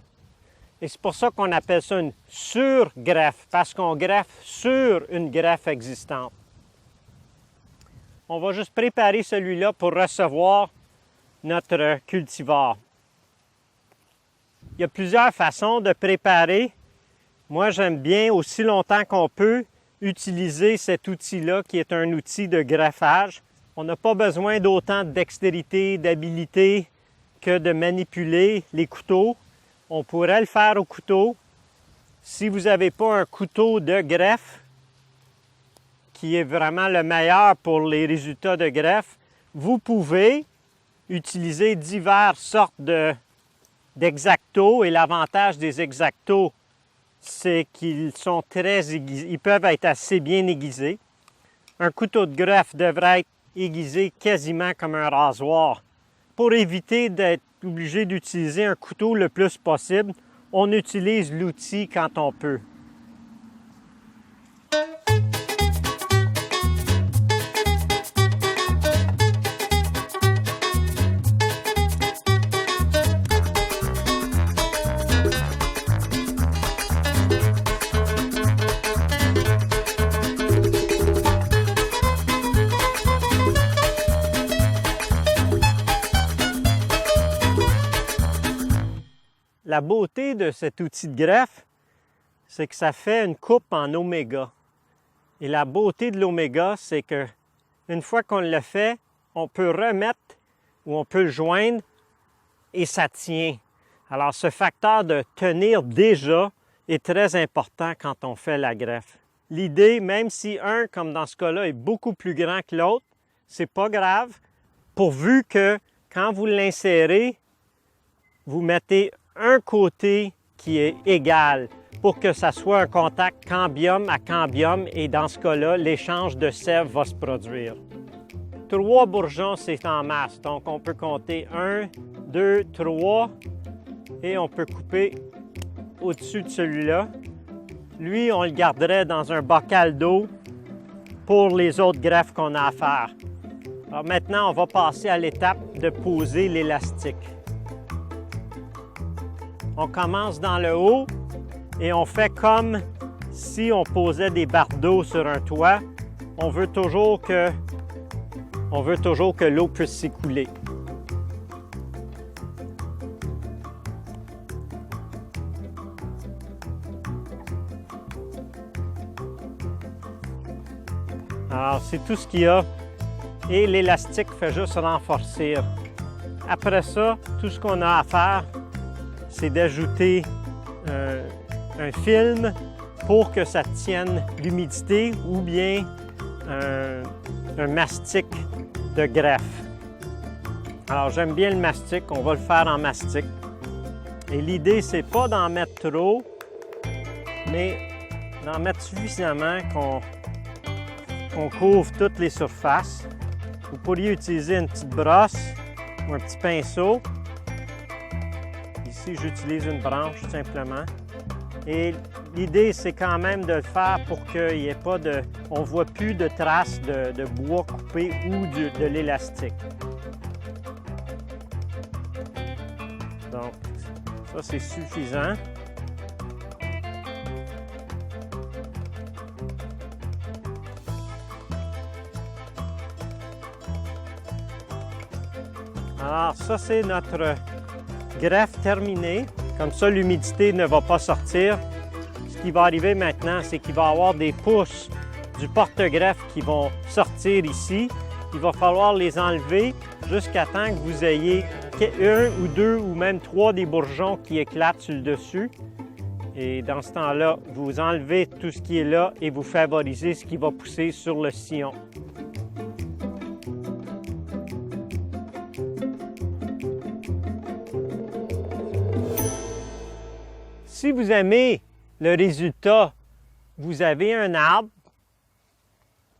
Et c'est pour ça qu'on appelle ça une surgreffe, parce qu'on greffe sur une greffe existante. On va juste préparer celui-là pour recevoir notre cultivar. Il y a plusieurs façons de préparer. Moi, j'aime bien aussi longtemps qu'on peut utiliser cet outil-là qui est un outil de greffage. On n'a pas besoin d'autant de dextérité, d'habileté que de manipuler les couteaux. On pourrait le faire au couteau. Si vous n'avez pas un couteau de greffe, qui est vraiment le meilleur pour les résultats de greffe, vous pouvez utiliser diverses sortes d'X-Acto. Et l'avantage des X-Acto, c'est qu'ils sont très aiguisés. Ils peuvent être assez bien aiguisés. Un couteau de greffe devrait être aiguisé quasiment comme un rasoir. Pour éviter d'être obligé d'utiliser un couteau le plus possible, on utilise l'outil quand on peut. La beauté de cet outil de greffe, c'est que ça fait une coupe en oméga. Et la beauté de l'oméga, c'est que une fois qu'on le fait, on peut remettre ou on peut le joindre et ça tient. Alors, ce facteur de tenir déjà est très important quand on fait la greffe. L'idée, même si un, comme dans ce cas-là, est beaucoup plus grand que l'autre, c'est pas grave, pourvu que quand vous l'insérez, vous mettez un côté qui est égal pour que ça soit un contact cambium à cambium et dans ce cas-là, l'échange de sève va se produire. 3 bourgeons, c'est en masse, donc on peut compter 1, 2, 3 et on peut couper au-dessus de celui-là. Lui, on le garderait dans un bocal d'eau pour les autres greffes qu'on a à faire. Alors maintenant, on va passer à l'étape de poser l'élastique. On commence dans le haut et on fait comme si on posait des barres d'eau sur un toit. On veut toujours que l'eau puisse s'écouler. Alors, c'est tout ce qu'il y a. Et l'élastique fait juste renforcer. Après ça, tout ce qu'on a à faire, c'est d'ajouter un film pour que ça tienne l'humidité ou bien un mastic de greffe. Alors, j'aime bien le mastic, on va le faire en mastic. Et l'idée, c'est pas d'en mettre trop, mais d'en mettre suffisamment qu'on couvre toutes les surfaces. Vous pourriez utiliser une petite brosse ou un petit pinceau. Ici, j'utilise une branche, tout simplement. Et l'idée, c'est quand même de le faire pour qu'il n'y ait pas de... On ne voit plus de traces de bois coupé ou de l'élastique. Donc, ça, c'est suffisant. Alors, ça, c'est notre greffe terminée. Comme ça, l'humidité ne va pas sortir. Ce qui va arriver maintenant, c'est qu'il va y avoir des pouces du porte-greffe qui vont sortir ici. Il va falloir les enlever jusqu'à temps que vous ayez 1 ou 2 ou même 3 des bourgeons qui éclatent sur le dessus. Et dans ce temps-là, vous enlevez tout ce qui est là et vous favorisez ce qui va pousser sur le sillon. Si vous aimez le résultat, vous avez un arbre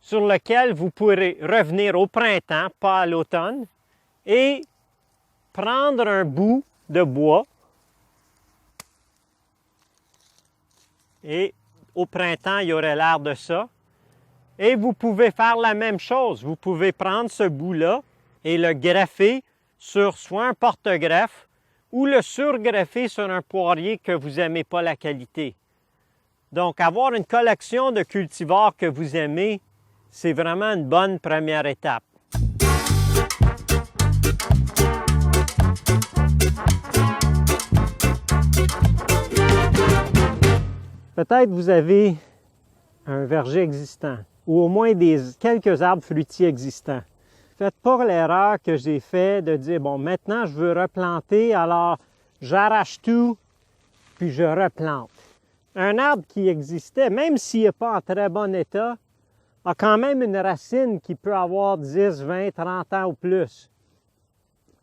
sur lequel vous pourrez revenir au printemps, pas à l'automne, et prendre un bout de bois. Et au printemps, il y aurait l'air de ça. Et vous pouvez faire la même chose. Vous pouvez prendre ce bout-là et le greffer sur soit un porte-greffe ou le surgreffer sur un poirier que vous n'aimez pas la qualité. Donc, avoir une collection de cultivars que vous aimez, c'est vraiment une bonne première étape. Peut-être vous avez un verger existant ou au moins quelques arbres fruitiers existants. Faites pas l'erreur que j'ai fait de dire, bon, maintenant je veux replanter, alors j'arrache tout puis je replante. Un arbre qui existait, même s'il n'est pas en très bon état, a quand même une racine qui peut avoir 10, 20, 30 ans ou plus.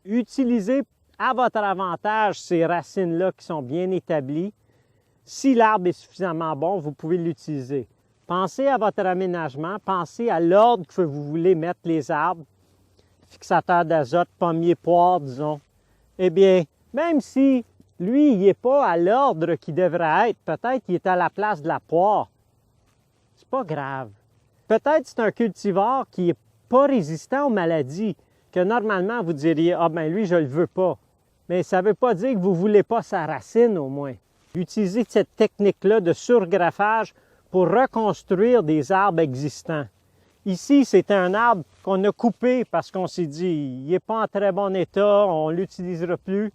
Utilisez à votre avantage ces racines-là qui sont bien établies. Si l'arbre est suffisamment bon, vous pouvez l'utiliser. Pensez à votre aménagement, pensez à l'ordre que vous voulez mettre les arbres, fixateurs d'azote, pommiers, poires, disons. Eh bien, même si lui, il n'est pas à l'ordre qu'il devrait être, peut-être qu'il est à la place de la poire, c'est pas grave. Peut-être c'est un cultivar qui n'est pas résistant aux maladies, que normalement vous diriez « Ah ben lui, je ne le veux pas ». Mais ça ne veut pas dire que vous ne voulez pas sa racine au moins. Utilisez cette technique-là de surgreffage pour reconstruire des arbres existants. Ici, c'est un arbre qu'on a coupé parce qu'on s'est dit il n'est pas en très bon état, on ne l'utilisera plus.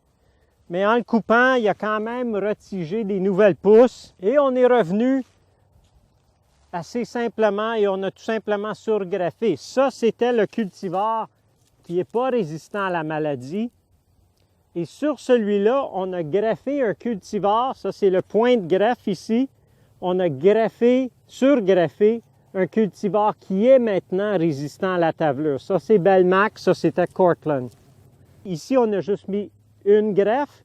Mais en le coupant, il a quand même retigé des nouvelles pousses et on est revenu assez simplement et on a tout simplement surgreffé. Ça, c'était le cultivar qui n'est pas résistant à la maladie. Et sur celui-là, on a greffé un cultivar, ça c'est le point de greffe ici. On a greffé, surgreffé un cultivar qui est maintenant résistant à la tavelure. Ça c'est Belmax, ça c'était Cortland. Ici, on a juste mis une greffe.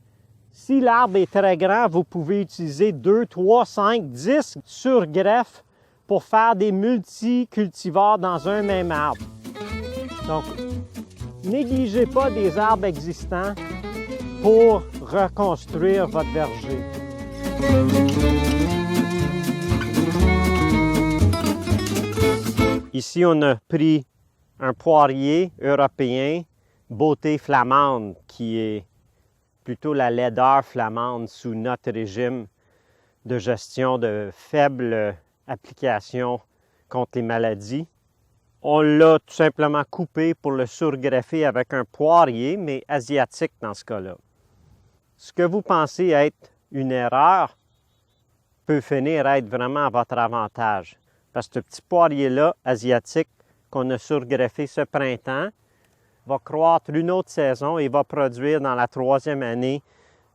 Si l'arbre est très grand, vous pouvez utiliser 2, 3, 5, 10 surgreffes pour faire des multicultivars dans un même arbre. Donc, négligez pas des arbres existants pour reconstruire votre verger. Ici, on a pris un poirier européen, beauté flamande, qui est plutôt la laideur flamande sous notre régime de gestion de faible application contre les maladies. On l'a tout simplement coupé pour le surgreffer avec un poirier, mais asiatique dans ce cas-là. Ce que vous pensez être une erreur peut finir à être vraiment à votre avantage. Parce que ce petit poirier-là, asiatique, qu'on a surgreffé ce printemps, va croître une autre saison et va produire dans la 3e année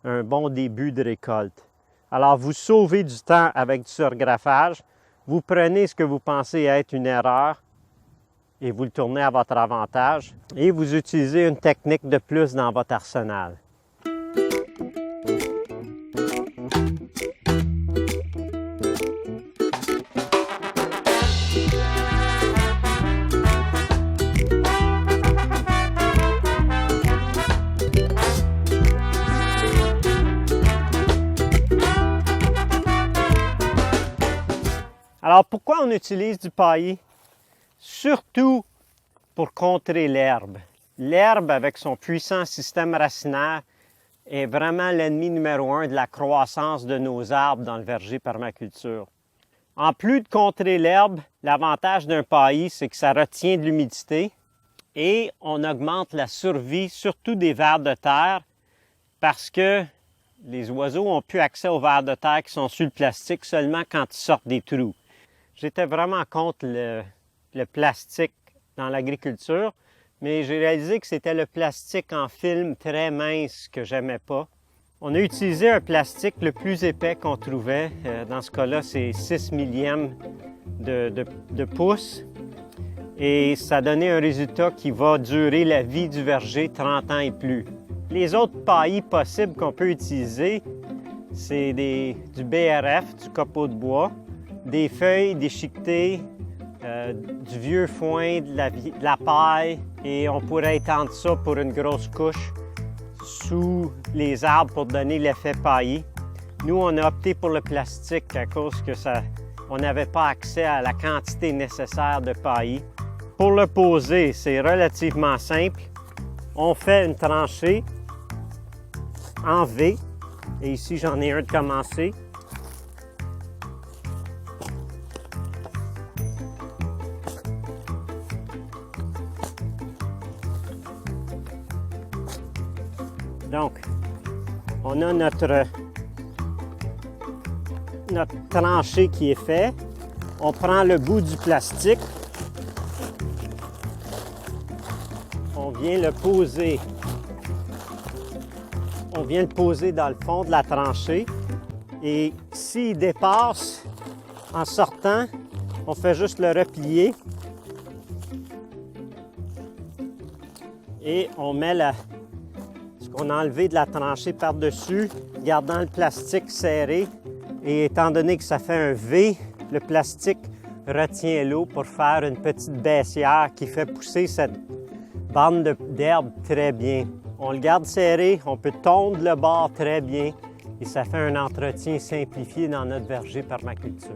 un bon début de récolte. Alors, vous sauvez du temps avec du surgreffage, vous prenez ce que vous pensez être une erreur et vous le tournez à votre avantage et vous utilisez une technique de plus dans votre arsenal. Alors, pourquoi on utilise du paillis? Surtout pour contrer l'herbe. L'herbe, avec son puissant système racinaire, est vraiment l'ennemi numéro 1 de la croissance de nos arbres dans le verger permaculture. En plus de contrer l'herbe, l'avantage d'un paillis, c'est que ça retient de l'humidité et on augmente la survie, surtout des vers de terre, parce que les oiseaux n'ont plus accès aux vers de terre qui sont sur le plastique seulement quand ils sortent des trous. J'étais vraiment contre le plastique dans l'agriculture, mais j'ai réalisé que c'était le plastique en film très mince que j'aimais pas. On a utilisé un plastique le plus épais qu'on trouvait. Dans ce cas-là, c'est 6 millièmes de pouce. Et ça donnait un résultat qui va durer la vie du verger 30 ans et plus. Les autres paillis possibles qu'on peut utiliser, c'est du BRF, du copeau de bois, des feuilles déchiquetées, du vieux foin, de la paille, et on pourrait étendre ça pour une grosse couche sous les arbres pour donner l'effet paillis. Nous, on a opté pour le plastique à cause que on n'avait pas accès à la quantité nécessaire de paillis. Pour le poser, c'est relativement simple. On fait une tranchée en V, et ici j'en ai un de commencé. Donc, on a notre tranchée qui est faite. On prend le bout du plastique. On vient le poser. On vient le poser dans le fond de la tranchée. Et s'il dépasse en sortant, on fait juste le replier. Et on met ce qu'on a enlevé de la tranchée par-dessus, gardant le plastique serré. Et étant donné que ça fait un V, le plastique retient l'eau pour faire une petite baissière qui fait pousser cette bande d'herbe très bien. On le garde serré, on peut tondre le bord très bien et ça fait un entretien simplifié dans notre verger permaculture.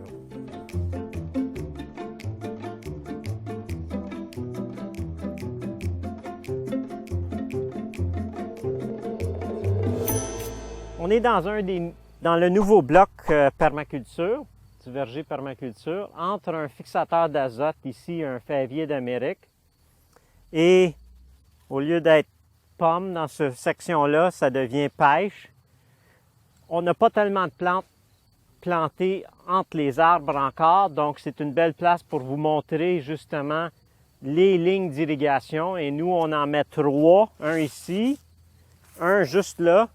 On est dans le nouveau bloc permaculture, du verger permaculture, entre un fixateur d'azote, ici un Favier d'Amérique, et au lieu d'être pomme dans cette section-là, ça devient pêche. On n'a pas tellement de plantes plantées entre les arbres encore, donc c'est une belle place pour vous montrer justement les lignes d'irrigation. Et nous, on en met 3, un ici, un juste là,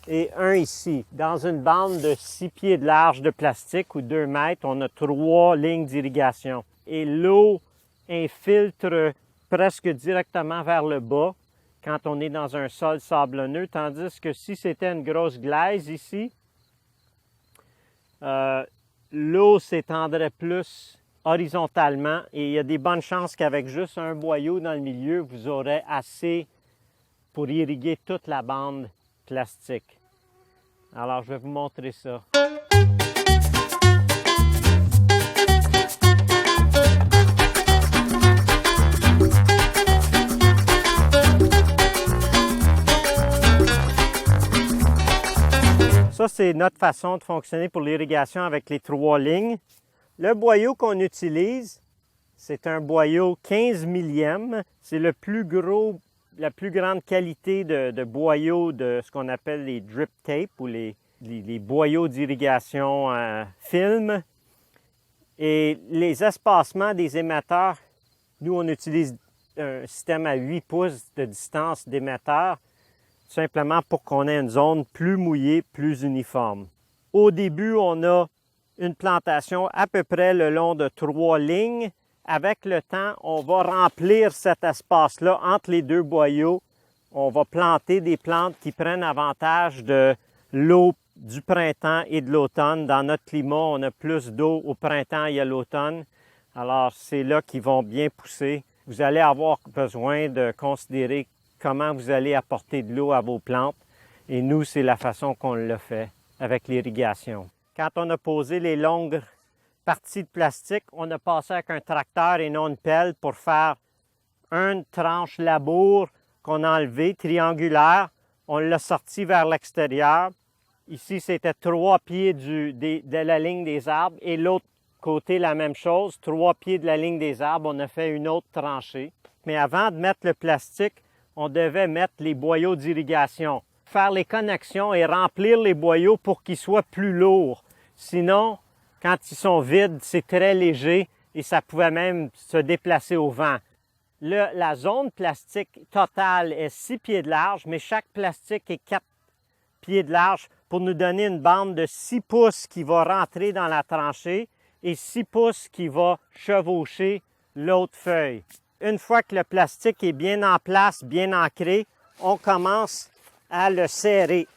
et un ici. Dans une bande de 6 pieds de large de plastique ou 2 mètres, on a 3 lignes d'irrigation. Et l'eau infiltre presque directement vers le bas quand on est dans un sol sablonneux, tandis que si c'était une grosse glaise ici, l'eau s'étendrait plus horizontalement et il y a des bonnes chances qu'avec juste un boyau dans le milieu, vous aurez assez pour irriguer toute la bande plastique. Alors, je vais vous montrer ça. Ça, c'est notre façon de fonctionner pour l'irrigation avec les 3 lignes. Le boyau qu'on utilise, c'est un boyau 15 millième. C'est le plus gros, la plus grande qualité de boyau de ce qu'on appelle les drip tape ou les boyaux d'irrigation film. Et les espacements des émetteurs, nous, on utilise un système à 8 pouces de distance d'émetteur, simplement pour qu'on ait une zone plus mouillée, plus uniforme. Au début, on a une plantation à peu près le long de 3 lignes. Avec le temps, on va remplir cet espace-là entre les 2 boyaux. On va planter des plantes qui prennent avantage de l'eau du printemps et de l'automne. Dans notre climat, on a plus d'eau au printemps et à l'automne. Alors, c'est là qu'ils vont bien pousser. Vous allez avoir besoin de considérer comment vous allez apporter de l'eau à vos plantes. Et nous, c'est la façon qu'on le fait avec l'irrigation. Quand on a posé les longues parties de plastique, on a passé avec un tracteur et non une pelle pour faire une tranche labour qu'on a enlevée, triangulaire. On l'a sorti vers l'extérieur. Ici, c'était 3 pieds de la ligne des arbres et l'autre côté, la même chose. 3 pieds de la ligne des arbres, on a fait une autre tranchée. Mais avant de mettre le plastique, on devait mettre les boyaux d'irrigation, faire les connexions et remplir les boyaux pour qu'ils soient plus lourds. Sinon, quand ils sont vides, c'est très léger et ça pouvait même se déplacer au vent. La zone plastique totale est 6 pieds de large, mais chaque plastique est 4 pieds de large pour nous donner une bande de 6 pouces qui va rentrer dans la tranchée et 6 pouces qui va chevaucher l'autre feuille. Une fois que le plastique est bien en place, bien ancré, on commence à le serrer.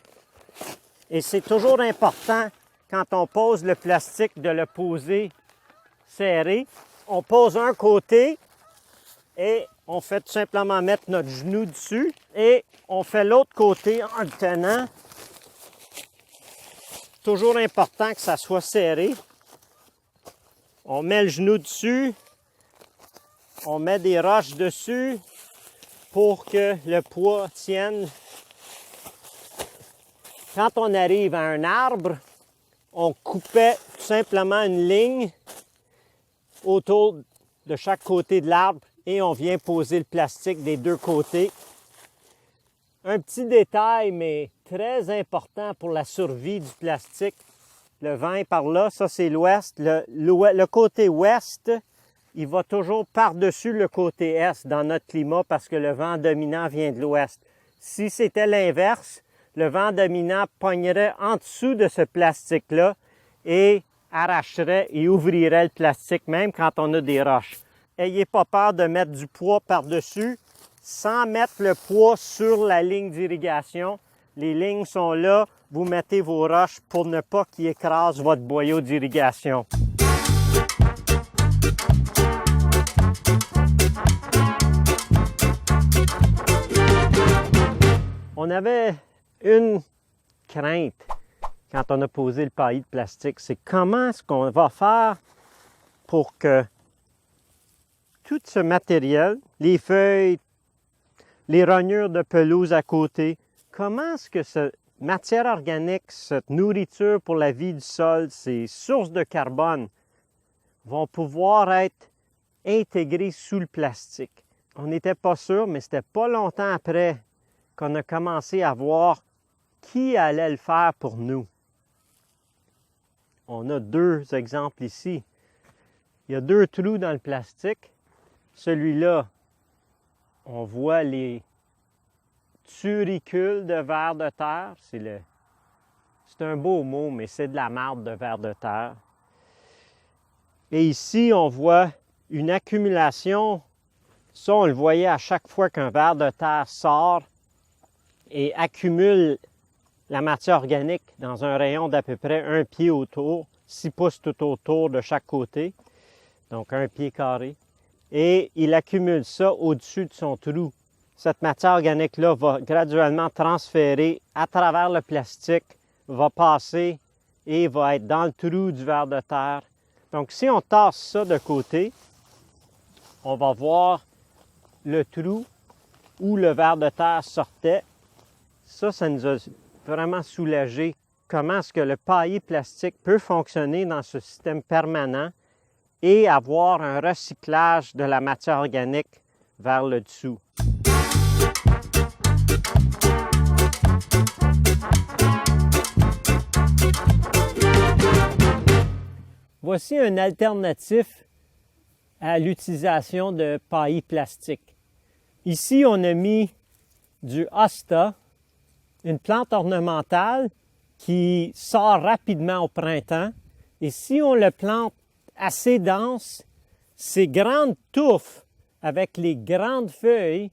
Et c'est toujours important, quand on pose le plastique, de le poser serré. On pose un côté et on fait tout simplement mettre notre genou dessus. Et on fait l'autre côté en le tenant. Toujours important que ça soit serré. On met le genou dessus. On met des roches dessus pour que le poids tienne. Quand on arrive à un arbre, on coupait tout simplement une ligne autour de chaque côté de l'arbre et on vient poser le plastique des 2 côtés. Un petit détail, mais très important pour la survie du plastique. Le vent est par là, ça c'est l'ouest. Le côté ouest, il va toujours par-dessus le côté est dans notre climat parce que le vent dominant vient de l'ouest. Si c'était l'inverse, le vent dominant pognerait en dessous de ce plastique-là et arracherait et ouvrirait le plastique, même quand on a des roches. Ayez pas peur de mettre du poids par-dessus sans mettre le poids sur la ligne d'irrigation. Les lignes sont là, vous mettez vos roches pour ne pas qu'ils écrasent votre boyau d'irrigation. On avait une crainte quand on a posé le paillis de plastique, c'est comment est-ce qu'on va faire pour que tout ce matériel, les feuilles, les rognures de pelouse à côté, comment est-ce que cette matière organique, cette nourriture pour la vie du sol, ces sources de carbone vont pouvoir être intégrées sous le plastique? On n'était pas sûr, mais c'était pas longtemps après qu'on a commencé à voir qui allait le faire pour nous. On a deux exemples ici. Il y a deux trous dans le plastique. Celui-là, on voit les turicules de vers de terre. C'est un beau mot, mais c'est de la marde de vers de terre. Et ici, on voit une accumulation. Ça, on le voyait à chaque fois qu'un ver de terre sort et accumule la matière organique dans un rayon d'à peu près 1 pied autour, 6 pouces tout autour de chaque côté, donc 1 pied carré. Et il accumule ça au-dessus de son trou. Cette matière organique-là va graduellement transférer à travers le plastique, va passer et va être dans le trou du ver de terre. Donc si on tasse ça de côté, on va voir le trou où le ver de terre sortait. Ça nous a vraiment soulagé. Comment est-ce que le paillis plastique peut fonctionner dans ce système permanent et avoir un recyclage de la matière organique vers le dessous. Voici un alternatif à l'utilisation de paillis plastique. Ici, on a mis du hosta, une plante ornementale qui sort rapidement au printemps. Et si on le plante assez dense, ces grandes touffes avec les grandes feuilles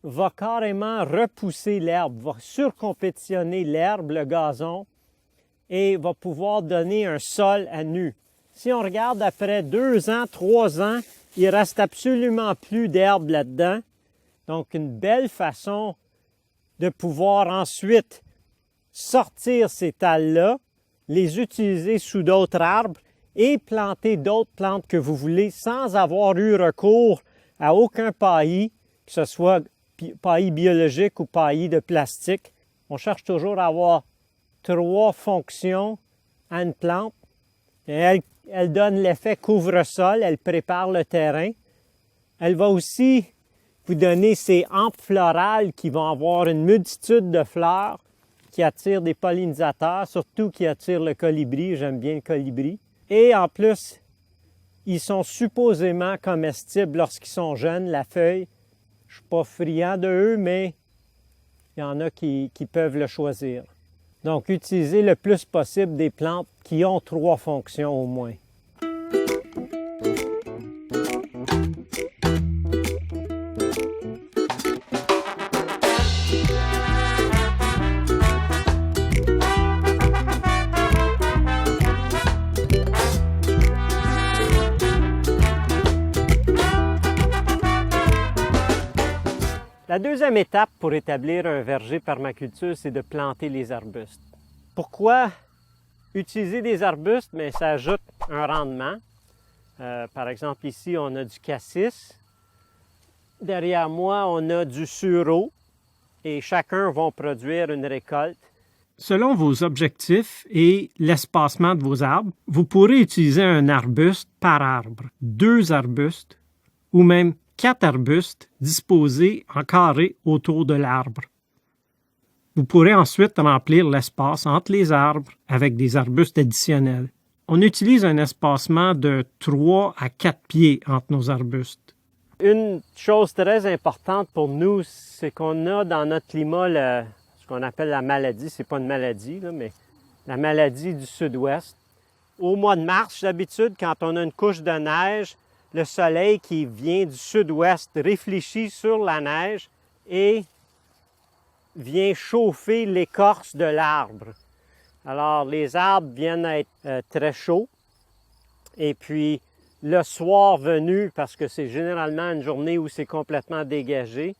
vont carrément repousser l'herbe, va surcompétitionner l'herbe, le gazon, et va pouvoir donner un sol à nu. Si on regarde après 2 ans, 3 ans, il ne reste absolument plus d'herbe là-dedans. Donc, une belle façon de pouvoir ensuite sortir ces talles-là, les utiliser sous d'autres arbres et planter d'autres plantes que vous voulez sans avoir eu recours à aucun paillis, que ce soit paillis biologique ou paillis de plastique. On cherche toujours à avoir 3 fonctions à une plante. Et elle donne l'effet couvre-sol, elle prépare le terrain. Elle va aussi vous donner ces hampes florales qui vont avoir une multitude de fleurs qui attirent des pollinisateurs, surtout qui attirent le colibri. J'aime bien le colibri. Et en plus, ils sont supposément comestibles lorsqu'ils sont jeunes, la feuille. Je ne suis pas friand de eux, mais il y en a qui peuvent le choisir. Donc, utilisez le plus possible des plantes qui ont 3 fonctions au moins. La deuxième étape pour établir un verger permaculture, c'est de planter les arbustes. Pourquoi utiliser des arbustes? Mais ça ajoute un rendement. Par exemple, ici, on a du cassis. Derrière moi, on a du sureau. Et chacun va produire une récolte. Selon vos objectifs et l'espacement de vos arbres, vous pourrez utiliser un arbuste par arbre, 2 arbustes ou même 4 arbustes disposés en carré autour de l'arbre. Vous pourrez ensuite remplir l'espace entre les arbres avec des arbustes additionnels. On utilise un espacement de 3 à 4 pieds entre nos arbustes. Une chose très importante pour nous, c'est qu'on a dans notre climat qu'on appelle la maladie. C'est pas une maladie, là, mais la maladie du sud-ouest. Au mois de mars, d'habitude, quand on a une couche de neige, le soleil qui vient du sud-ouest réfléchit sur la neige et vient chauffer l'écorce de l'arbre. Alors, les arbres viennent à être très chauds. Et puis, le soir venu, parce que c'est généralement une journée où c'est complètement dégagé,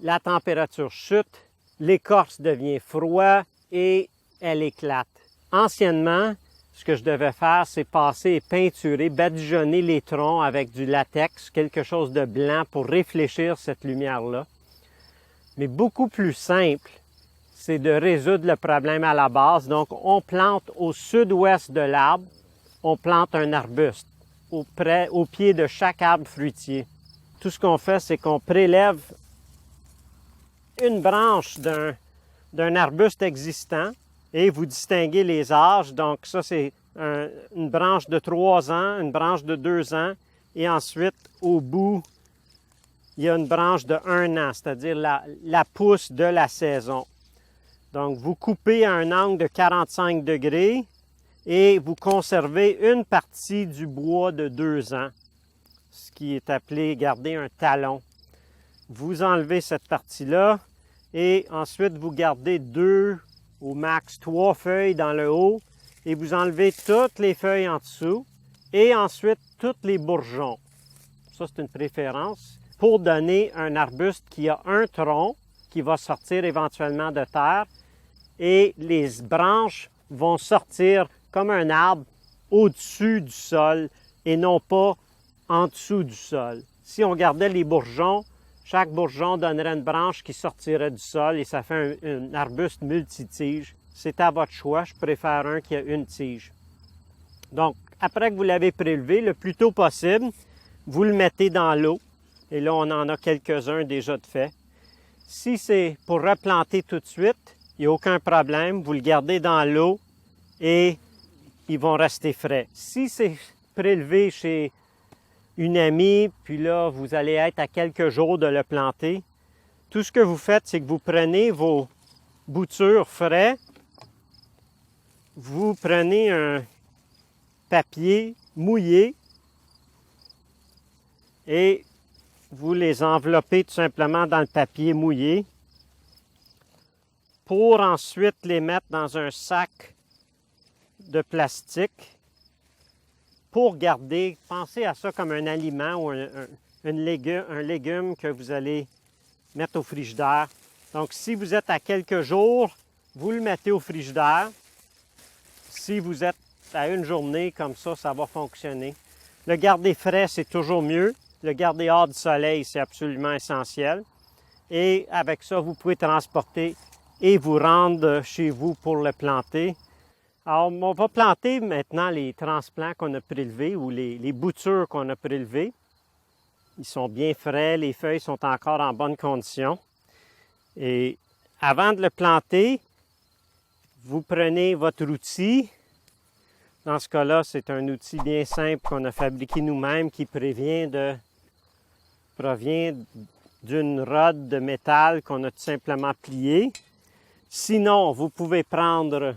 la température chute, l'écorce devient froid et elle éclate. Anciennement, ce que je devais faire, c'est passer et peinturer, badigeonner les troncs avec du latex, quelque chose de blanc pour réfléchir cette lumière-là. Mais beaucoup plus simple, c'est de résoudre le problème à la base. Donc, on plante au sud-ouest de l'arbre, on plante un arbuste au pied de chaque arbre fruitier. Tout ce qu'on fait, c'est qu'on prélève une branche d'un arbuste existant et vous distinguez les âges. Donc ça, c'est une branche de 3 ans, une branche de 2 ans et ensuite, au bout, il y a une branche de 1 an, c'est-à-dire la pousse de la saison. Donc, vous coupez à un angle de 45 degrés et vous conservez une partie du bois de 2 ans, ce qui est appelé garder un talon. Vous enlevez cette partie-là et ensuite vous gardez 2, au max 3 feuilles dans le haut et vous enlevez toutes les feuilles en dessous et ensuite tous les bourgeons. Ça, c'est une préférence pour donner un arbuste qui a un tronc qui va sortir éventuellement de terre et les branches vont sortir comme un arbre au-dessus du sol et non pas en dessous du sol. Si on gardait les bourgeons, chaque bourgeon donnerait une branche qui sortirait du sol et ça fait un arbuste multitige. C'est à votre choix, je préfère un qui a une tige. Donc, après que vous l'avez prélevé, le plus tôt possible, vous le mettez dans l'eau. Et là, on en a quelques-uns déjà de fait. Si c'est pour replanter tout de suite, il n'y a aucun problème. Vous le gardez dans l'eau et ils vont rester frais. Si c'est prélevé chez une amie, puis là, vous allez être à quelques jours de le planter, tout ce que vous faites, c'est que vous prenez vos boutures frais, vous prenez un papier mouillé et vous les enveloppez tout simplement dans le papier mouillé pour ensuite les mettre dans un sac de plastique pour garder, pensez à ça comme un aliment ou un légume que vous allez mettre au frigidaire. Donc, si vous êtes à quelques jours, vous le mettez au frigidaire. Si vous êtes à une journée, comme ça va fonctionner. Le garder frais, c'est toujours mieux. Le garder hors du soleil, c'est absolument essentiel. Et avec ça, vous pouvez transporter et vous rendre chez vous pour le planter. Alors, on va planter maintenant les transplants qu'on a prélevés ou les boutures qu'on a prélevées. Ils sont bien frais, les feuilles sont encore en bonne condition. Et avant de le planter, vous prenez votre outil. Dans ce cas-là, c'est un outil bien simple qu'on a fabriqué nous-mêmes qui provient d'une rode de métal qu'on a tout simplement pliée. Sinon, vous pouvez prendre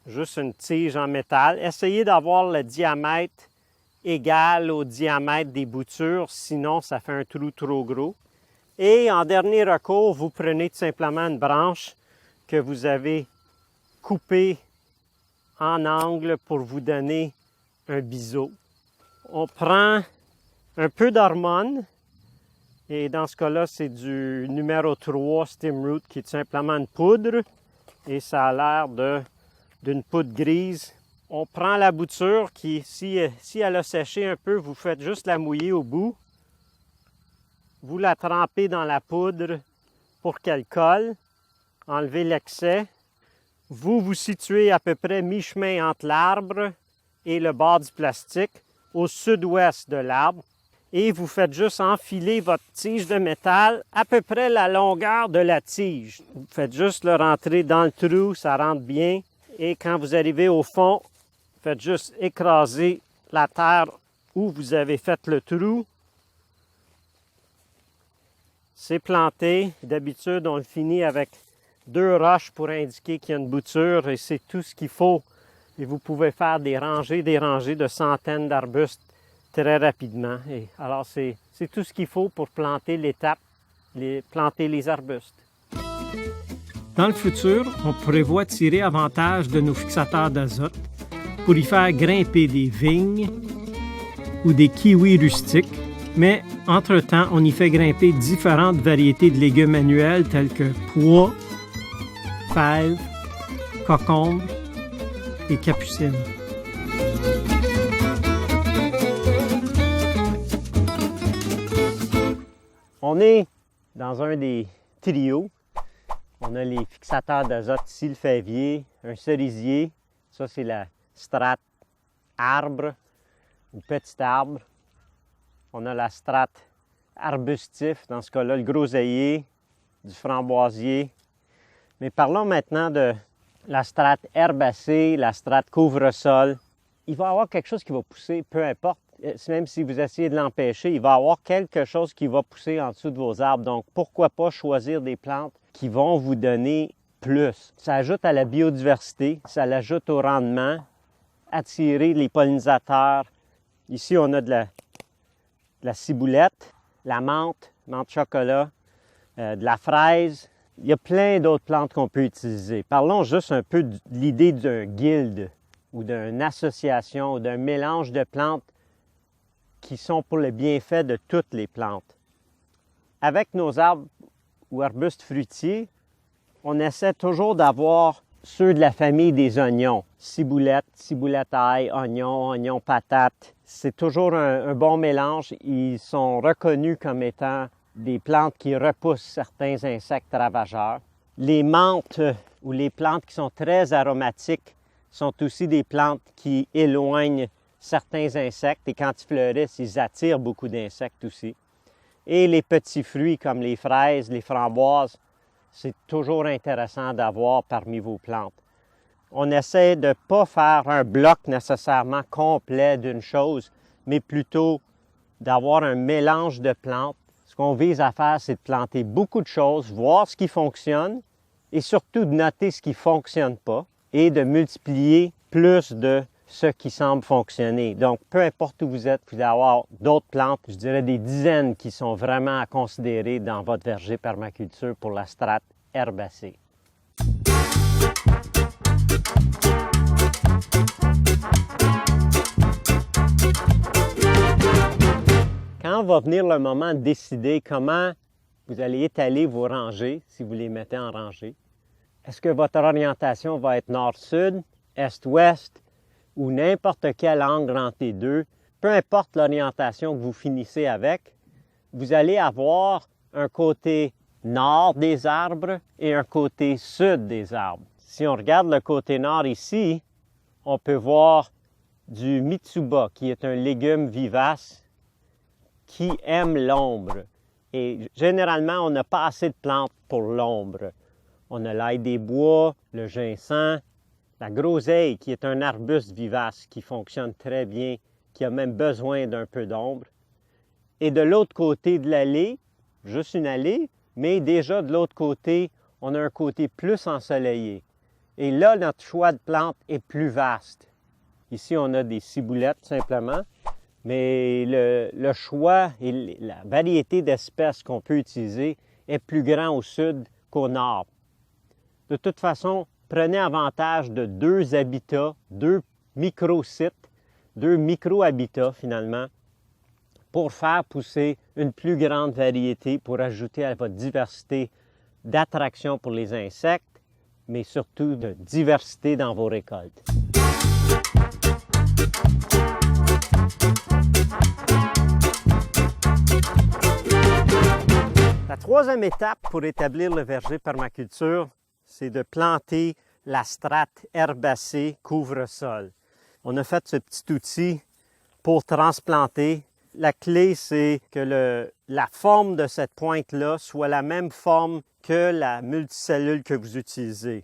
juste une tige en métal. Essayez d'avoir le diamètre égal au diamètre des boutures, sinon ça fait un trou trop gros. Et en dernier recours, vous prenez tout simplement une branche que vous avez coupée en angle pour vous donner un biseau. On prend un peu d'hormone et dans ce cas-là, c'est du numéro 3 Stimroot qui est tout simplement une poudre et ça a l'air d'une poudre grise. On prend la bouture qui, si elle a séché un peu, vous faites juste la mouiller au bout. Vous la trempez dans la poudre pour qu'elle colle. Enlevez l'excès. Vous vous situez à peu près mi-chemin entre l'arbre et le bord du plastique, au sud-ouest de l'arbre. Et vous faites juste enfiler votre tige de métal à peu près la longueur de la tige. Vous faites juste le rentrer dans le trou, ça rentre bien. Et quand vous arrivez au fond, faites juste écraser la terre où vous avez fait le trou. C'est planté. D'habitude, on le finit avec 2 roches pour indiquer qu'il y a une bouture et c'est tout ce qu'il faut. Et vous pouvez faire des rangées de centaines d'arbustes très rapidement. Et alors, c'est tout ce qu'il faut pour planter l'étape, planter les arbustes. Dans le futur, on prévoit tirer avantage de nos fixateurs d'azote pour y faire grimper des vignes ou des kiwis rustiques, mais entre-temps, on y fait grimper différentes variétés de légumes annuels tels que pois, fèves, cocombes et capucines. On est dans un des trios. On a les fixateurs d'azote ici, le fèvier, un cerisier. Ça, c'est la strate arbre ou petit arbre. On a la strate arbustif, dans ce cas-là, le groseillier, du framboisier. Mais parlons maintenant de la strate herbacée, la strate couvre-sol. Il va y avoir quelque chose qui va pousser, peu importe. Même si vous essayez de l'empêcher, il va y avoir quelque chose qui va pousser en dessous de vos arbres. Donc, pourquoi pas choisir des plantes qui vont vous donner plus? Ça ajoute à la biodiversité, ça l'ajoute au rendement, attirer les pollinisateurs. Ici, on a de la ciboulette, la menthe chocolat, de la fraise. Il y a plein d'autres plantes qu'on peut utiliser. Parlons juste un peu de l'idée d'un guilde ou d'une association ou d'un mélange de plantes qui sont pour le bienfait de toutes les plantes. Avec nos arbres ou arbustes fruitiers, on essaie toujours d'avoir ceux de la famille des oignons. Ciboulette, ciboulette ail, oignon, oignon patate. C'est toujours un bon mélange. Ils sont reconnus comme étant des plantes qui repoussent certains insectes ravageurs. Les menthes ou les plantes qui sont très aromatiques sont aussi des plantes qui éloignent certains insectes et quand ils fleurissent, ils attirent beaucoup d'insectes aussi. Et les petits fruits comme les fraises, les framboises, c'est toujours intéressant d'avoir parmi vos plantes. On essaie de ne pas faire un bloc nécessairement complet d'une chose, mais plutôt d'avoir un mélange de plantes. Ce qu'on vise à faire, c'est de planter beaucoup de choses, voir ce qui fonctionne et surtout de noter ce qui ne fonctionne pas et de multiplier plus de ce qui semble fonctionner. Donc, peu importe où vous êtes, vous allez avoir d'autres plantes, je dirais des dizaines qui sont vraiment à considérer dans votre verger permaculture pour la strate herbacée. Quand va venir le moment de décider comment vous allez étaler vos rangées, si vous les mettez en rangée, est-ce que votre orientation va être nord-sud, est-ouest, ou n'importe quel angle entre les deux, peu importe l'orientation que vous finissez avec, vous allez avoir un côté nord des arbres et un côté sud des arbres. Si on regarde le côté nord ici, on peut voir du mitsuba, qui est un légume vivace qui aime l'ombre. Et généralement, on n'a pas assez de plantes pour l'ombre. On a l'ail des bois, le ginseng, la groseille, qui est un arbuste vivace qui fonctionne très bien, qui a même besoin d'un peu d'ombre. Et de l'autre côté de l'allée, juste une allée, mais déjà de l'autre côté, on a un côté plus ensoleillé. Et là, notre choix de plantes est plus vaste. Ici, on a des ciboulettes simplement, mais le choix et la variété d'espèces qu'on peut utiliser est plus grand au sud qu'au nord. De toute façon, prenez avantage de 2 habitats, 2 micro-sites, 2 micro-habitats finalement, pour faire pousser une plus grande variété, pour ajouter à votre diversité d'attraction pour les insectes, mais surtout de diversité dans vos récoltes. La troisième étape pour établir le verger permaculture, c'est de planter la strate herbacée couvre-sol. On a fait ce petit outil pour transplanter. La clé, c'est que la forme de cette pointe-là soit la même forme que la multicellule que vous utilisez.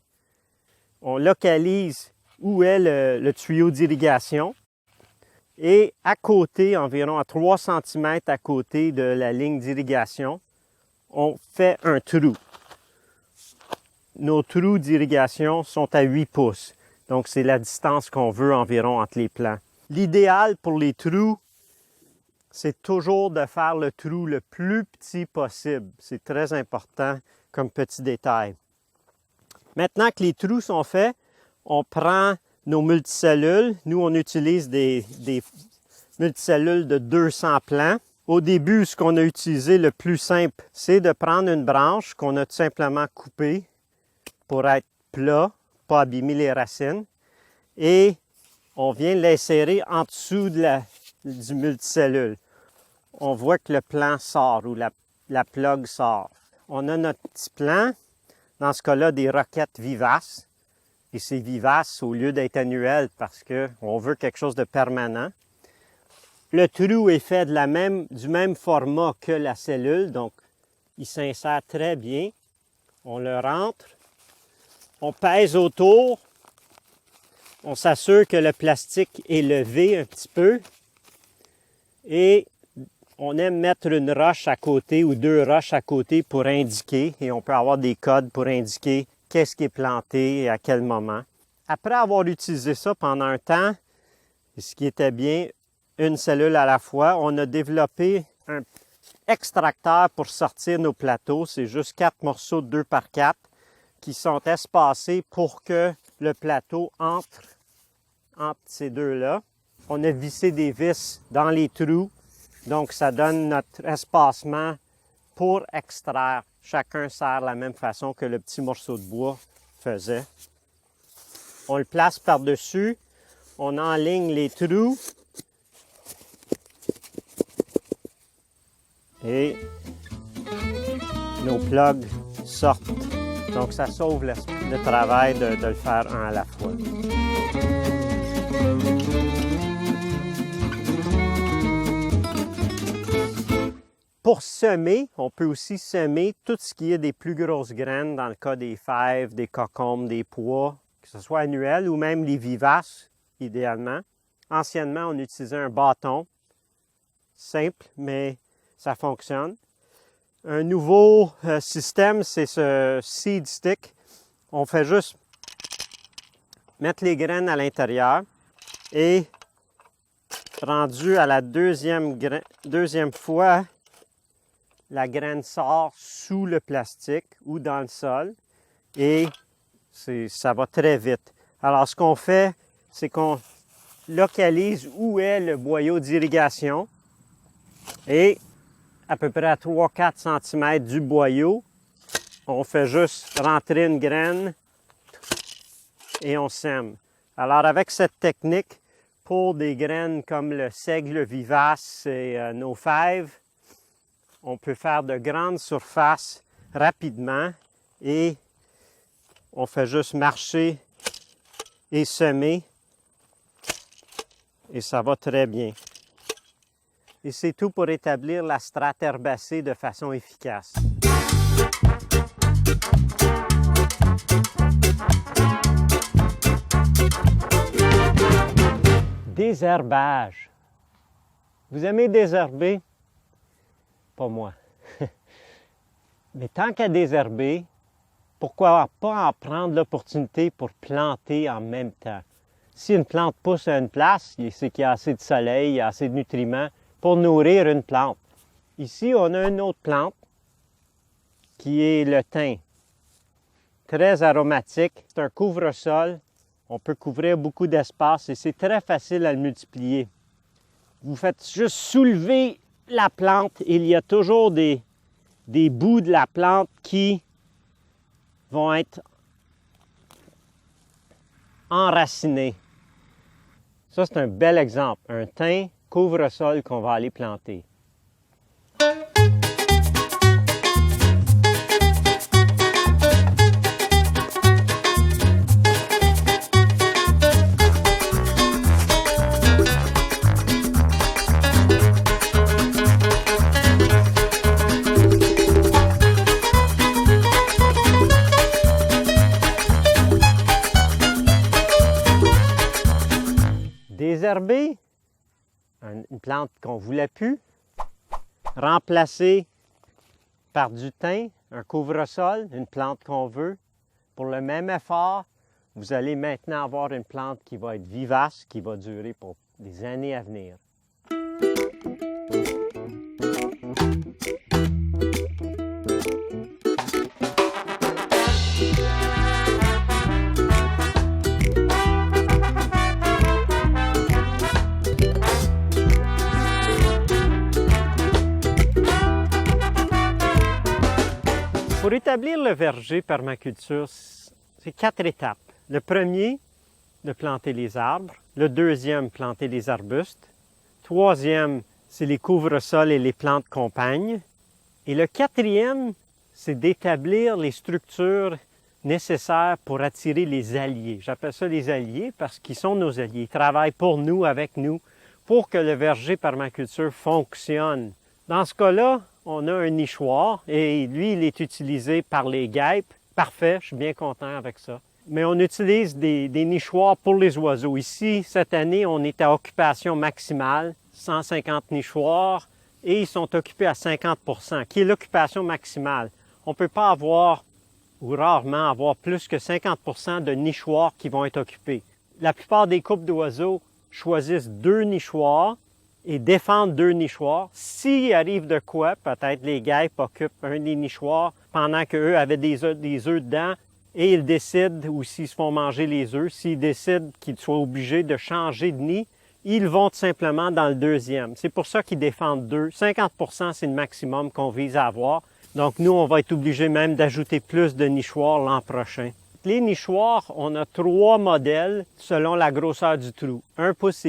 On localise où est le tuyau d'irrigation et à côté, environ à 3 cm à côté de la ligne d'irrigation, on fait un trou. Nos trous d'irrigation sont à 8 pouces. Donc, c'est la distance qu'on veut environ entre les plants. L'idéal pour les trous, c'est toujours de faire le trou le plus petit possible. C'est très important comme petit détail. Maintenant que les trous sont faits, on prend nos multicellules. Nous, on utilise des multicellules de 200 plants. Au début, ce qu'on a utilisé le plus simple, c'est de prendre une branche qu'on a tout simplement coupée pour être plat, pas abîmer les racines. Et on vient l'insérer en dessous du multicellule. On voit que le plant sort ou la plug sort. On a notre petit plant, dans ce cas-là, des roquettes vivaces. Et c'est vivace au lieu d'être annuel parce qu'on veut quelque chose de permanent. Le trou est fait du même format que la cellule, donc il s'insère très bien. On le rentre, on pèse autour, on s'assure que le plastique est levé un petit peu et on aime mettre une roche à côté ou 2 roches à côté pour indiquer, et on peut avoir des codes pour indiquer qu'est-ce qui est planté et à quel moment. Après avoir utilisé ça pendant un temps, ce qui était bien, une cellule à la fois, on a développé un extracteur pour sortir nos plateaux. C'est juste 4 morceaux de 2 par 4 qui sont espacés pour que le plateau entre ces deux-là. On a vissé des vis dans les trous, donc ça donne notre espacement pour extraire. Chacun sert de la même façon que le petit morceau de bois faisait. On le place par-dessus, on enligne les trous et nos plugs sortent. Donc ça sauve le travail de le faire un à la fois. Pour semer, on peut aussi semer tout ce qui est des plus grosses graines, dans le cas des fèves, des cocombes, des pois, que ce soit annuel ou même les vivaces, idéalement. Anciennement, on utilisait un bâton, simple, mais ça fonctionne. Un nouveau système, c'est ce seed stick. On fait juste mettre les graines à l'intérieur et rendu à la deuxième fois, la graine sort sous le plastique ou dans le sol et ça va très vite. Alors, ce qu'on fait, c'est qu'on localise où est le boyau d'irrigation et à peu près à 3-4 cm du boyau, on fait juste rentrer une graine et on sème. Alors, avec cette technique, pour des graines comme le seigle vivace et nos fèves, on peut faire de grandes surfaces rapidement et on fait juste marcher et semer et ça va très bien. Et c'est tout pour établir la strate herbacée de façon efficace. Désherbage. Vous aimez désherber? Pas moi. Mais tant qu'à désherber, pourquoi pas en prendre l'opportunité pour planter en même temps? Si une plante pousse à une place, c'est qu'il y a assez de soleil, il y a assez de nutriments pour nourrir une plante. Ici, on a une autre plante qui est le thym. Très aromatique. C'est un couvre-sol. On peut couvrir beaucoup d'espace et c'est très facile à le multiplier. Vous faites juste soulever la plante, il y a toujours des bouts de la plante qui vont être enracinés. Ça, c'est un bel exemple. Un thym couvre-sol qu'on va aller planter. Désherber, une plante qu'on ne voulait plus, remplacer par du thym, un couvre-sol, une plante qu'on veut. Pour le même effort, vous allez maintenant avoir une plante qui va être vivace, qui va durer pour des années à venir. Pour établir le verger permaculture, c'est 4 étapes. Le premier, de planter les arbres. Le deuxième, planter les arbustes. Troisième, c'est les couvre-sols et les plantes compagnes. Et le quatrième, c'est d'établir les structures nécessaires pour attirer les alliés. J'appelle ça les alliés parce qu'ils sont nos alliés. Ils travaillent pour nous, avec nous, pour que le verger permaculture fonctionne. Dans ce cas-là, on a un nichoir et lui, il est utilisé par les guêpes. Parfait, je suis bien content avec ça. Mais on utilise des nichoirs pour les oiseaux. Ici, cette année, on est à occupation maximale, 150 nichoirs, et ils sont occupés à 50 %, qui est l'occupation maximale. On ne peut pas avoir, ou rarement avoir, plus que 50 % de nichoirs qui vont être occupés. La plupart des couples d'oiseaux choisissent 2 nichoirs et défendent 2 nichoirs. S'il arrive de quoi, peut-être les guêpes occupent un des nichoirs pendant qu'eux avaient des œufs dedans et ils décident, ou s'ils se font manger les œufs, s'ils décident qu'ils soient obligés de changer de nid, ils vont tout simplement dans le deuxième. C'est pour ça qu'ils défendent 2. 50 %, c'est le maximum qu'on vise à avoir. Donc nous, on va être obligés même d'ajouter plus de nichoirs l'an prochain. Les nichoirs, on a 3 modèles selon la grosseur du trou. 1,5 pouce,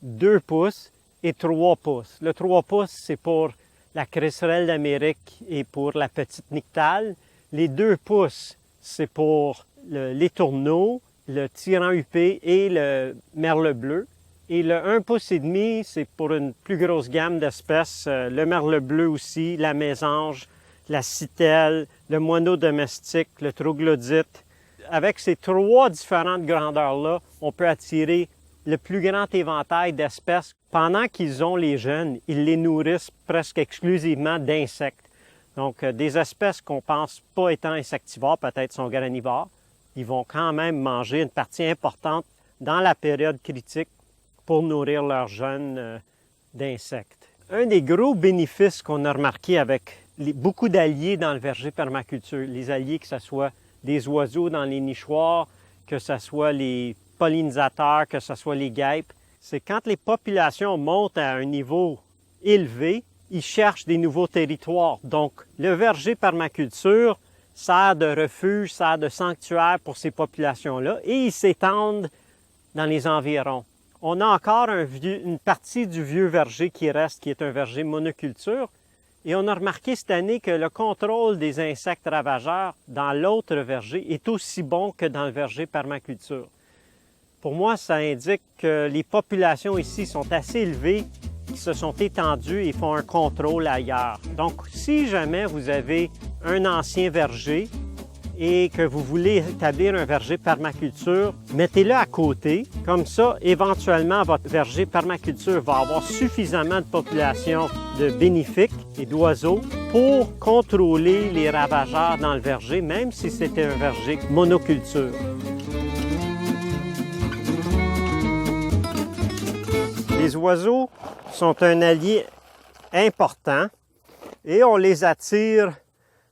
2 pouces et 3 pouces. Le 3 pouces, c'est pour la cresserelle d'Amérique et pour la petite nyctale. Les 2 pouces, c'est pour les tourneaux, le tyran huppé et le merle bleu. Et le 1,5 pouces, c'est pour une plus grosse gamme d'espèces, le merle bleu aussi, la mésange, la citelle, le moineau domestique, le troglodyte. Avec ces 3 différentes grandeurs-là, on peut attirer le plus grand éventail d'espèces. Pendant qu'ils ont les jeunes, ils les nourrissent presque exclusivement d'insectes. Donc, des espèces qu'on ne pense pas étant insectivores, peut-être sont granivores, ils vont quand même manger une partie importante dans la période critique pour nourrir leurs jeunes d'insectes. Un des gros bénéfices qu'on a remarqué avec beaucoup d'alliés dans le verger permaculture, les alliés, que ce soit des oiseaux dans les nichoirs, que ce soit les pollinisateurs, que ce soit les guêpes, c'est quand les populations montent à un niveau élevé, ils cherchent des nouveaux territoires. Donc, le verger permaculture sert de refuge, sert de sanctuaire pour ces populations-là et ils s'étendent dans les environs. On a encore une partie du vieux verger qui reste, qui est un verger monoculture. Et on a remarqué cette année que le contrôle des insectes ravageurs dans l'autre verger est aussi bon que dans le verger permaculture. Pour moi, ça indique que les populations ici sont assez élevées, qui se sont étendues et font un contrôle ailleurs. Donc, si jamais vous avez un ancien verger et que vous voulez établir un verger permaculture, mettez-le à côté. Comme ça, éventuellement, votre verger permaculture va avoir suffisamment de population de bénéfiques et d'oiseaux pour contrôler les ravageurs dans le verger, même si c'était un verger monoculture. Les oiseaux sont un allié important et on les attire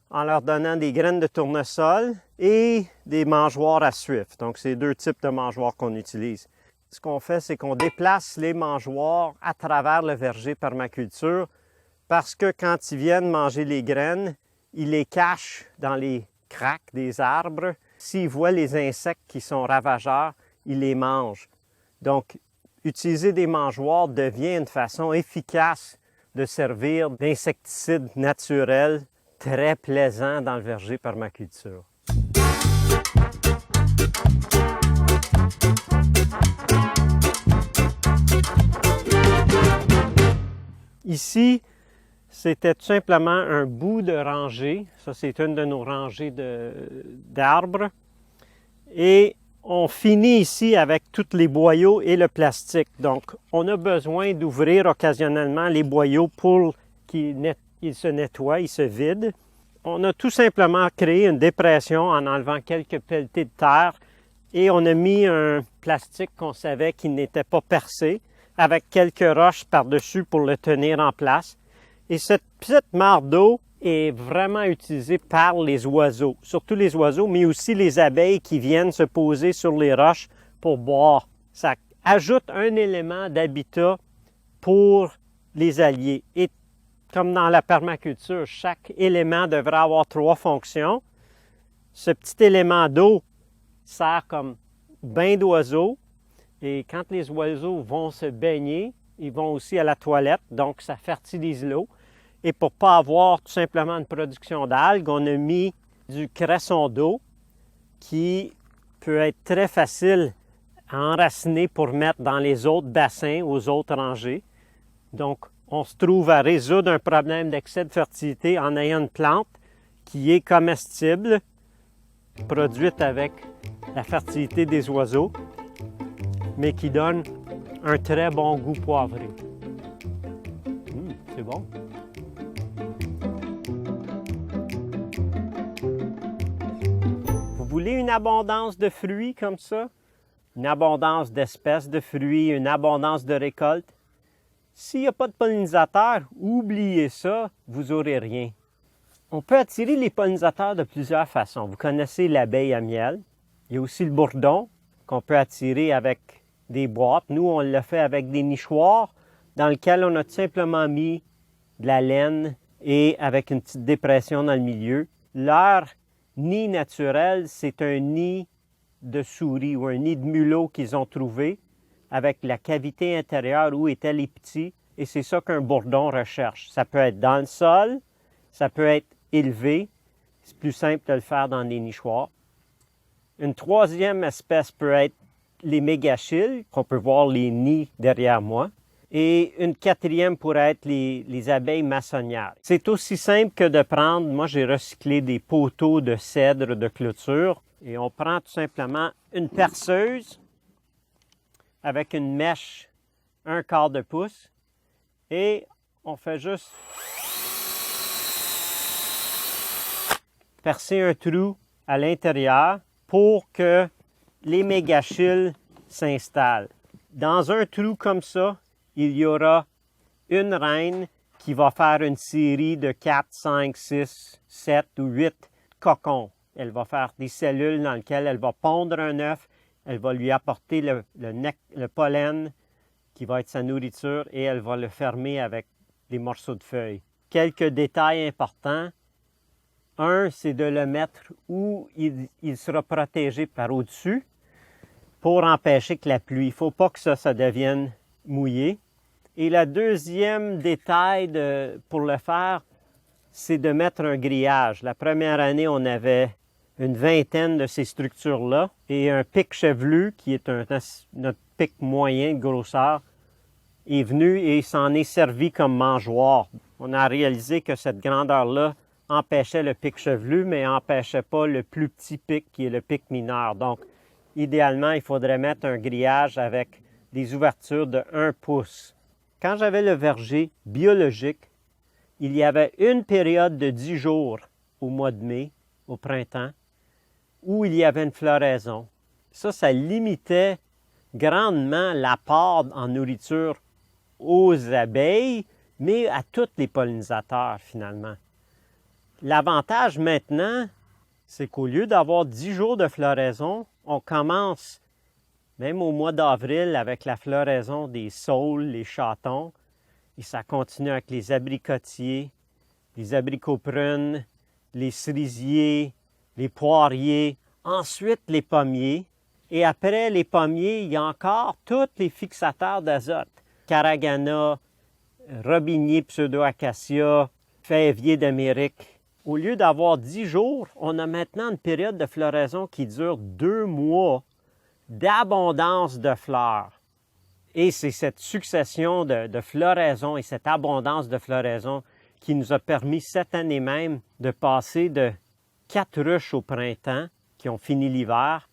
en leur donnant des graines de tournesol et des mangeoires à suif. Donc, c'est 2 types de mangeoires qu'on utilise. Ce qu'on fait, c'est qu'on déplace les mangeoires à travers le verger permaculture parce que quand ils viennent manger les graines, ils les cachent dans les craques des arbres. S'ils voient les insectes qui sont ravageurs, ils les mangent. Donc, utiliser des mangeoires devient une façon efficace de servir d'insecticides naturels très plaisant dans le verger permaculture. Ici, c'était tout simplement un bout de rangée. Ça, c'est une de nos rangées d'arbres. Et on finit ici avec tous les boyaux et le plastique. Donc, on a besoin d'ouvrir occasionnellement les boyaux pour qu'ils il se nettoie, il se vide. On a tout simplement créé une dépression en enlevant quelques pelletées de terre et on a mis un plastique qu'on savait qui n'était pas percé avec quelques roches par-dessus pour le tenir en place. Et cette petite mare d'eau est vraiment utilisée par les oiseaux, surtout les oiseaux, mais aussi les abeilles qui viennent se poser sur les roches pour boire. Ça ajoute un élément d'habitat pour les alliés. Et comme dans la permaculture, chaque élément devrait avoir 3 fonctions. Ce petit élément d'eau sert comme bain d'oiseaux. Et quand les oiseaux vont se baigner, ils vont aussi à la toilette, donc ça fertilise l'eau. Et pour ne pas avoir tout simplement une production d'algues, on a mis du cresson d'eau qui peut être très facile à enraciner pour mettre dans les autres bassins, aux autres rangées. Donc, on se trouve à résoudre un problème d'excès de fertilité en ayant une plante qui est comestible, produite avec la fertilité des oiseaux, mais qui donne un très bon goût poivré. C'est bon. Vous voulez une abondance de fruits comme ça? Une abondance d'espèces de fruits, une abondance de récoltes? S'il n'y a pas de pollinisateurs, oubliez ça, vous n'aurez rien. On peut attirer les pollinisateurs de plusieurs façons. Vous connaissez l'abeille à miel. Il y a aussi le bourdon qu'on peut attirer avec des boîtes. Nous, on l'a fait avec des nichoirs dans lesquels on a tout simplement mis de la laine et avec une petite dépression dans le milieu. Leur nid naturel, c'est un nid de souris ou un nid de mulot qu'ils ont trouvé avec la cavité intérieure où étaient les petits. Et c'est ça qu'un bourdon recherche. Ça peut être dans le sol, ça peut être élevé. C'est plus simple de le faire dans des nichoirs. Une troisième espèce peut être les mégachilles, qu'on peut voir les nids derrière moi. Et une quatrième pourrait être les abeilles maçonnières. C'est aussi simple que de prendre, moi j'ai recyclé des poteaux de cèdre de clôture, et on prend tout simplement une perceuse avec une mèche 1/4 de pouce, et on fait juste percer un trou à l'intérieur pour que les mégachilles s'installent. Dans un trou comme ça, il y aura une reine qui va faire une série de 4, 5, 6, 7 ou 8 cocons. Elle va faire des cellules dans lesquelles elle va pondre un œuf, elle va lui apporter le pollen qui va être sa nourriture et elle va le fermer avec des morceaux de feuilles. Quelques détails importants. Un, c'est de le mettre où il sera protégé par au-dessus pour empêcher que la pluie. Il ne faut pas que ça devienne mouillé. Et le deuxième détail pour le faire, c'est de mettre un grillage. La première année, on avait une vingtaine de ces structures-là et un pic chevelu, qui est notre pic moyen de grosseur, est venu et s'en est servi comme mangeoire. On a réalisé que cette grandeur-là empêchait le pic chevelu, mais n'empêchait pas le plus petit pic qui est le pic mineur. Donc, idéalement, il faudrait mettre un grillage avec des ouvertures de 1 pouce. Quand j'avais le verger biologique, il y avait une période de 10 jours au mois de mai, au printemps, où il y avait une floraison. Ça limitait grandement l'apport en nourriture aux abeilles, mais à tous les pollinisateurs finalement. L'avantage maintenant, c'est qu'au lieu d'avoir 10 jours de floraison, on commence même au mois d'avril avec la floraison des saules, les chatons, et ça continue avec les abricotiers, les abricots prunes, les cerisiers, les poiriers, ensuite les pommiers. Et après les pommiers, il y a encore tous les fixateurs d'azote. Caragana, robinier pseudo-acacia, fèvier d'Amérique. Au lieu d'avoir 10 jours, on a maintenant une période de floraison qui dure 2 mois d'abondance de fleurs. Et c'est cette succession de floraison et cette abondance de floraison qui nous a permis cette année même de passer de 4 ruches au printemps, qui ont fini l'hiver,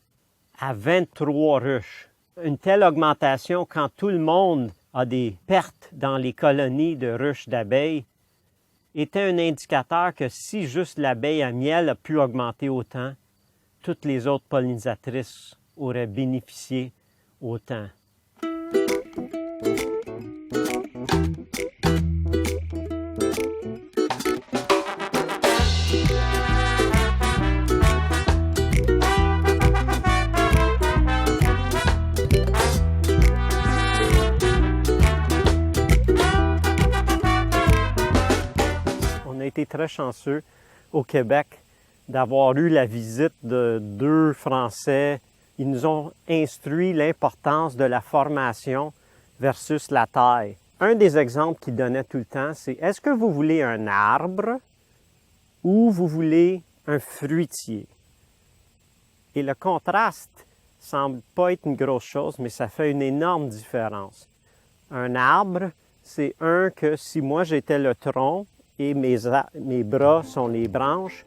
à 23 ruches. Une telle augmentation, quand tout le monde a des pertes dans les colonies de ruches d'abeilles, était un indicateur que si juste l'abeille à miel a pu augmenter autant, toutes les autres pollinisatrices auraient bénéficié autant. On a été très chanceux au Québec d'avoir eu la visite de 2 Français. Ils nous ont instruit l'importance de la formation versus la taille. Un des exemples qu'ils donnaient tout le temps, c'est est-ce que vous voulez un arbre ou vous voulez un fruitier? Et le contraste semble pas être une grosse chose, mais ça fait une énorme différence. Un arbre, c'est que si moi j'étais le tronc et mes bras sont les branches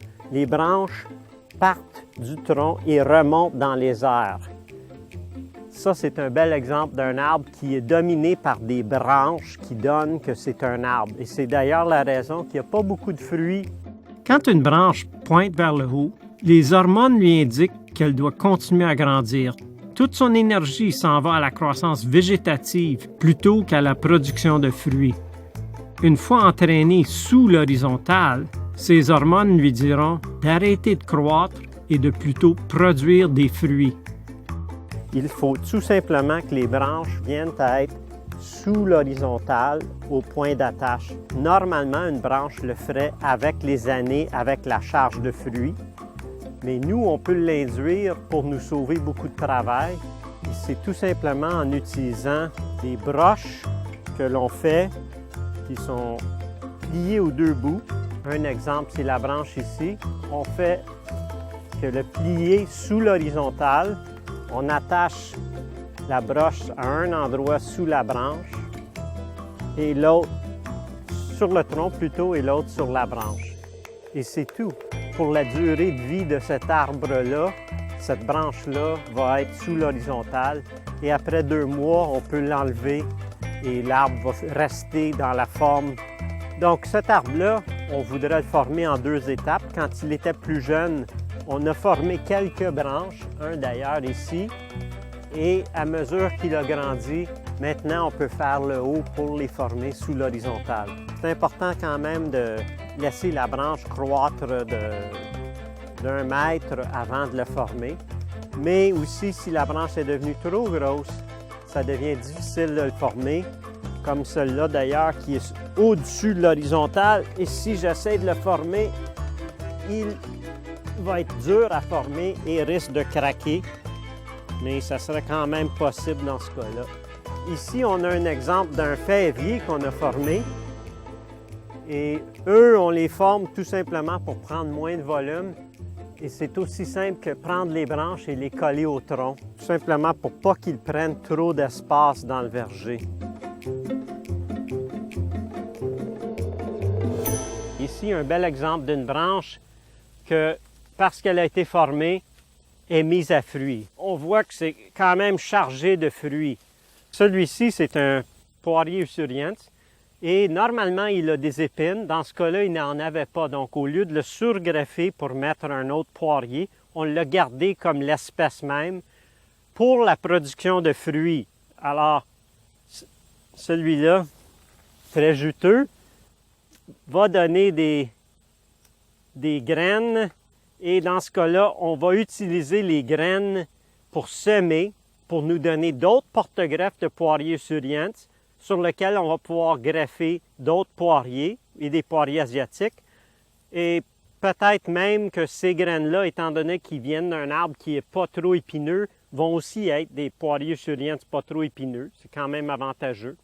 partent du tronc et remontent dans les airs. Ça, c'est un bel exemple d'un arbre qui est dominé par des branches qui donnent que c'est un arbre. Et c'est d'ailleurs la raison qu'il n'y a pas beaucoup de fruits. Quand une branche pointe vers le haut, les hormones lui indiquent qu'elle doit continuer à grandir. Toute son énergie s'en va à la croissance végétative plutôt qu'à la production de fruits. Une fois entraînée sous l'horizontale, ces hormones lui diront d'arrêter de croître et de plutôt produire des fruits. Il faut tout simplement que les branches viennent à être sous l'horizontale au point d'attache. Normalement, une branche le ferait avec les années, avec la charge de fruits. Mais nous, on peut l'induire pour nous sauver beaucoup de travail. C'est tout simplement en utilisant des broches que l'on fait qui sont pliées aux 2 bouts. Un exemple, c'est la branche ici. On fait que le plié sous l'horizontale, on attache la broche à un endroit sous la branche et l'autre sur le tronc plutôt et l'autre sur la branche. Et c'est tout. Pour la durée de vie de cet arbre-là, cette branche-là va être sous l'horizontale et après 2 mois, on peut l'enlever et l'arbre va rester dans la forme. Donc cet arbre-là, on voudrait le former en 2 étapes. Quand il était plus jeune, on a formé quelques branches, un d'ailleurs ici, et à mesure qu'il a grandi, maintenant on peut faire le haut pour les former sous l'horizontale. C'est important quand même de laisser la branche croître d'1 mètre avant de le former, mais aussi si la branche est devenue trop grosse, ça devient difficile de le former, comme celui-là d'ailleurs qui est au-dessus de l'horizontale, et si j'essaie de le former, il va être dur à former et risque de craquer, mais ça serait quand même possible dans ce cas-là. Ici, on a un exemple d'un fèvier qu'on a formé, et eux, on les forme tout simplement pour prendre moins de volume, et c'est aussi simple que prendre les branches et les coller au tronc, tout simplement pour pas qu'ils prennent trop d'espace dans le verger. Ici, un bel exemple d'une branche que, parce qu'elle a été formée, est mise à fruit. On voit que c'est quand même chargé de fruits. Celui-ci, c'est un poirier usuriens et normalement, il a des épines. Dans ce cas-là, il n'en avait pas. Donc, au lieu de le surgreffer pour mettre un autre poirier, on l'a gardé comme l'espèce même pour la production de fruits. Alors, celui-là, très juteux, va donner des graines et dans ce cas-là, on va utiliser les graines pour semer, pour nous donner d'autres porte-greffes de poiriers usuriens sur lesquels on va pouvoir greffer d'autres poiriers et des poiriers asiatiques. Et peut-être même que ces graines-là, étant donné qu'ils viennent d'un arbre qui n'est pas trop épineux, vont aussi être des poiriers usuriens pas trop épineux. C'est quand même avantageux.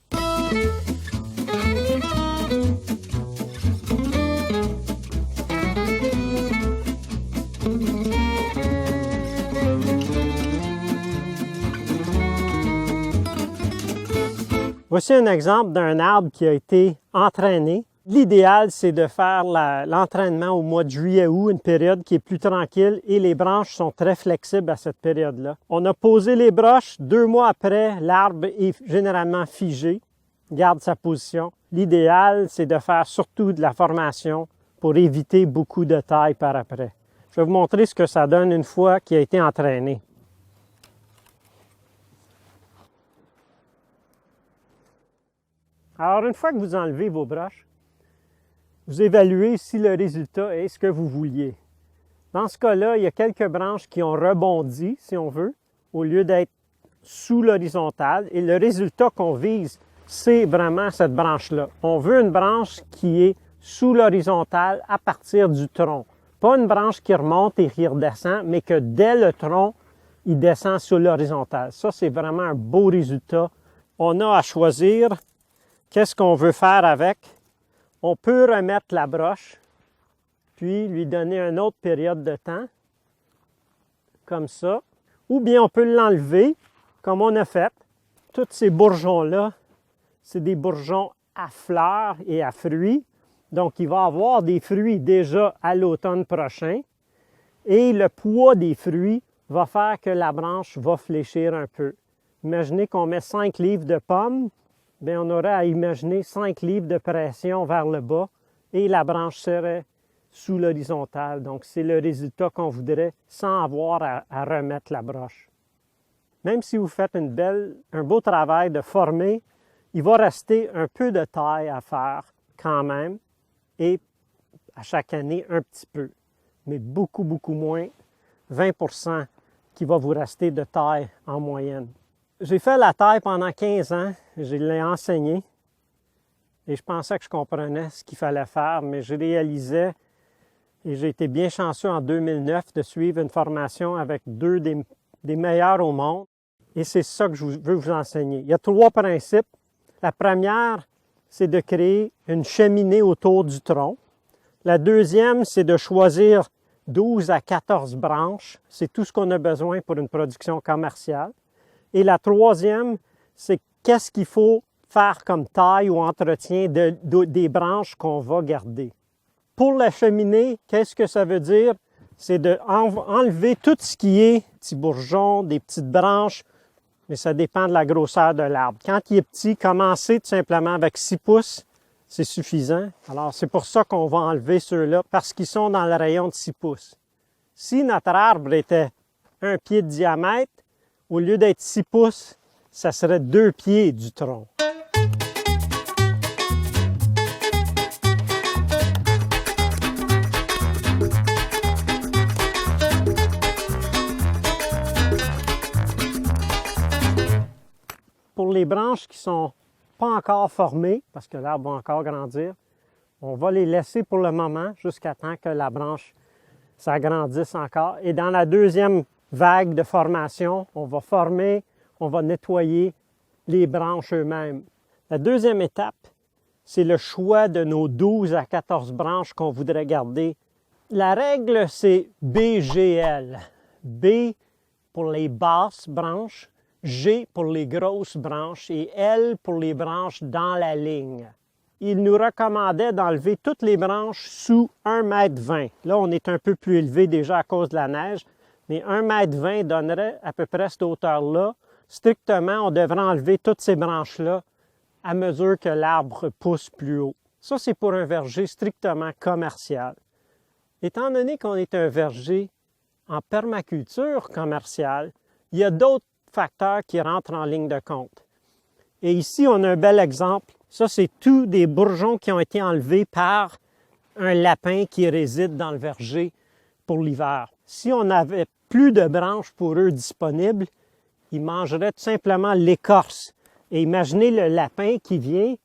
Voici un exemple d'un arbre qui a été entraîné. L'idéal, c'est de faire l'entraînement au mois de juillet-août, une période qui est plus tranquille et les branches sont très flexibles à cette période-là. On a posé les broches. 2 mois après, l'arbre est généralement figé, garde sa position. l'idéal, c'est de faire surtout de la formation pour éviter beaucoup de taille par après. Je vais vous montrer ce que ça donne une fois qu'il a été entraîné. Alors, une fois que vous enlevez vos broches, vous évaluez si le résultat est ce que vous vouliez. Dans ce cas-là, il y a quelques branches qui ont rebondi, si on veut, au lieu d'être sous l'horizontale. Et le résultat qu'on vise, c'est vraiment cette branche-là. On veut une branche qui est sous l'horizontale à partir du tronc. Pas une branche qui remonte et qui redescend, mais que dès le tronc, il descend sur l'horizontale. Ça, c'est vraiment un beau résultat. On a à choisir qu'est-ce qu'on veut faire avec. On peut remettre la broche, puis lui donner une autre période de temps, comme ça. Ou bien on peut l'enlever, comme on a fait. Tous ces bourgeons-là, c'est des bourgeons à fleurs et à fruits. Donc, il va avoir des fruits déjà à l'automne prochain. Et le poids des fruits va faire que la branche va fléchir un peu. Imaginez qu'on met 5 livres de pommes. Bien, on aurait à imaginer 5 livres de pression vers le bas et la branche serait sous l'horizontale. Donc, c'est le résultat qu'on voudrait sans avoir à remettre la broche. Même si vous faites un beau travail de former, il va rester un peu de taille à faire quand même et à chaque année un petit peu, mais beaucoup, beaucoup moins, 20 % qui va vous rester de taille en moyenne. J'ai fait la taille pendant 15 ans, je l'ai enseigné et je pensais que je comprenais ce qu'il fallait faire, mais je réalisais, et j'ai été bien chanceux en 2009 de suivre une formation avec deux des meilleurs au monde et c'est ça que je veux vous enseigner. Il y a 3 principes. La première, c'est de créer une cheminée autour du tronc. La deuxième, c'est de choisir 12 à 14 branches. C'est tout ce qu'on a besoin pour une production commerciale. Et la troisième, c'est qu'est-ce qu'il faut faire comme taille ou entretien des branches qu'on va garder. Pour la cheminée, qu'est-ce que ça veut dire? C'est d'enlever tout ce qui est petits bourgeons, des petites branches, mais ça dépend de la grosseur de l'arbre. Quand il est petit, commencez tout simplement avec 6 pouces, c'est suffisant. Alors, c'est pour ça qu'on va enlever ceux-là, parce qu'ils sont dans le rayon de 6 pouces. Si notre arbre était 1 pied de diamètre, au lieu d'être 6 pouces, ça serait 2 pieds du tronc. Pour les branches qui ne sont pas encore formées, parce que l'arbre va encore grandir, on va les laisser pour le moment jusqu'à temps que la branche s'agrandisse encore. Et dans la deuxième vague de formation, on va former, on va nettoyer les branches eux-mêmes. La deuxième étape, c'est le choix de nos 12 à 14 branches qu'on voudrait garder. La règle, c'est BGL. B pour les basses branches, G pour les grosses branches et L pour les branches dans la ligne. Il nous recommandait d'enlever toutes les branches sous 1,20 m. Là, on est un peu plus élevé déjà à cause de la neige, mais 1,20 m donnerait à peu près cette hauteur-là. Strictement, on devrait enlever toutes ces branches-là à mesure que l'arbre pousse plus haut. Ça, c'est pour un verger strictement commercial. Étant donné qu'on est un verger en permaculture commerciale, il y a d'autres facteurs qui rentrent en ligne de compte. Et ici, on a un bel exemple. Ça, c'est tous des bourgeons qui ont été enlevés par un lapin qui réside dans le verger pour l'hiver. Si on n'avait plus de branches pour eux disponibles, ils mangeraient tout simplement l'écorce. Et imaginez le lapin qui vient,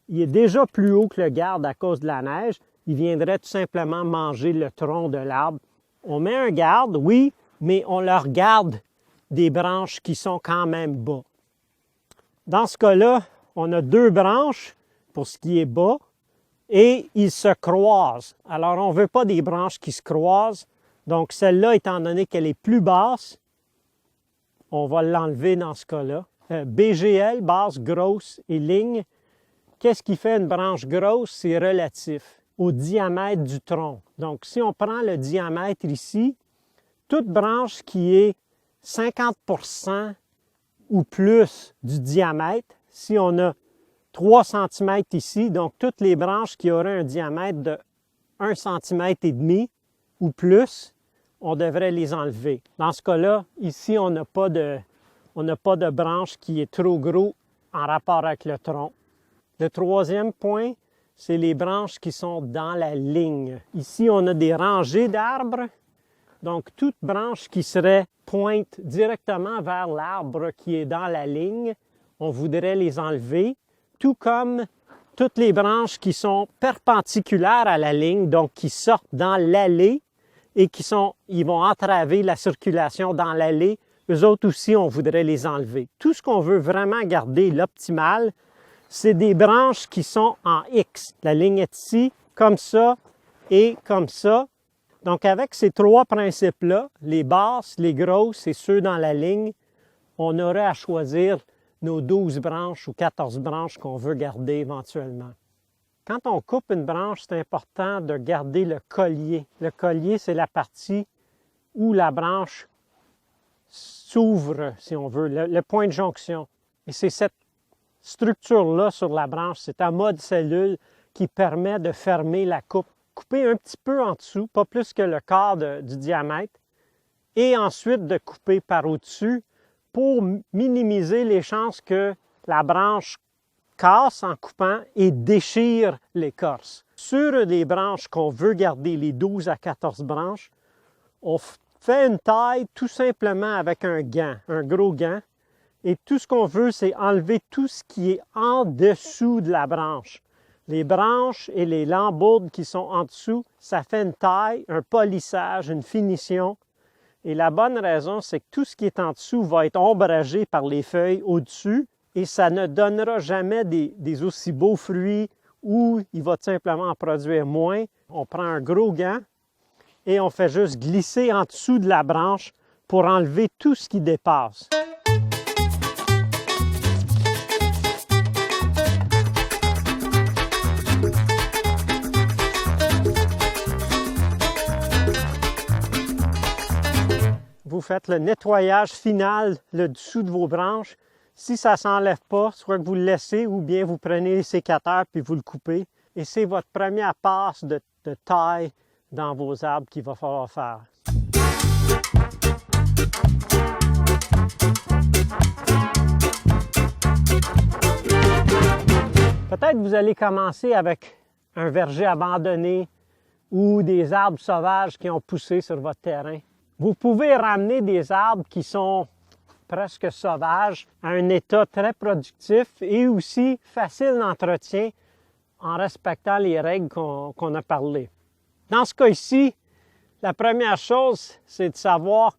il est déjà plus haut que le garde à cause de la neige, il viendrait tout simplement manger le tronc de l'arbre. On met un garde, oui, mais on leur garde des branches qui sont quand même bas. Dans ce cas-là, on a 2 branches pour ce qui est bas et ils se croisent. Alors, on ne veut pas des branches qui se croisent. Donc, celle-là, étant donné qu'elle est plus basse, on va l'enlever dans ce cas-là. BGL, base, grosse et ligne. Qu'est-ce qui fait une branche grosse? C'est relatif au diamètre du tronc. Donc, si on prend le diamètre ici, toute branche qui est 50 % ou plus du diamètre, si on a 3 cm ici, donc toutes les branches qui auraient un diamètre de 1,5 cm ou plus, on devrait les enlever. Dans ce cas-là, ici, on n'a pas de branche qui est trop gros en rapport avec le tronc. Le troisième point, c'est les branches qui sont dans la ligne. Ici, on a des rangées d'arbres. Donc, toute branche qui serait pointe directement vers l'arbre qui est dans la ligne, on voudrait les enlever, tout comme toutes les branches qui sont perpendiculaires à la ligne, donc qui sortent dans l'allée et ils vont entraver la circulation dans l'allée. Eux autres aussi, on voudrait les enlever. Tout ce qu'on veut vraiment garder, l'optimal, c'est des branches qui sont en X. La ligne est ici, comme ça et comme ça. Donc, avec ces 3 principes-là, les basses, les grosses et ceux dans la ligne, on aurait à choisir nos 12 branches ou 14 branches qu'on veut garder éventuellement. Quand on coupe une branche, c'est important de garder le collier. Le collier, c'est la partie où la branche s'ouvre, si on veut, le point de jonction. Et c'est cette structure-là sur la branche, c'est un mode cellule qui permet de fermer la coupe. Couper un petit peu en dessous, pas plus que le quart du diamètre, et ensuite de couper par au-dessus pour minimiser les chances que la branche casse en coupant et déchire l'écorce. Sur les branches qu'on veut garder, les 12 à 14 branches, on fait une taille tout simplement avec un gant, un gros gant, et tout ce qu'on veut, c'est enlever tout ce qui est en dessous de la branche. Les branches et les lambourdes qui sont en dessous, ça fait une taille, un polissage, une finition. Et la bonne raison, c'est que tout ce qui est en dessous va être ombragé par les feuilles au-dessus et ça ne donnera jamais des aussi beaux fruits ou il va tout simplement en produire moins. On prend un gros gant et on fait juste glisser en dessous de la branche pour enlever tout ce qui dépasse. Vous faites le nettoyage final, le dessous de vos branches. Si ça ne s'enlève pas, soit que vous le laissez ou bien vous prenez les sécateurs puis vous le coupez. Et c'est votre première passe de taille dans vos arbres qu'il va falloir faire. Peut-être que vous allez commencer avec un verger abandonné ou des arbres sauvages qui ont poussé sur votre terrain. Vous pouvez ramener des arbres qui sont presque sauvages à un état très productif et aussi facile d'entretien en respectant les règles qu'on a parlé. Dans ce cas ici, la première chose, c'est de savoir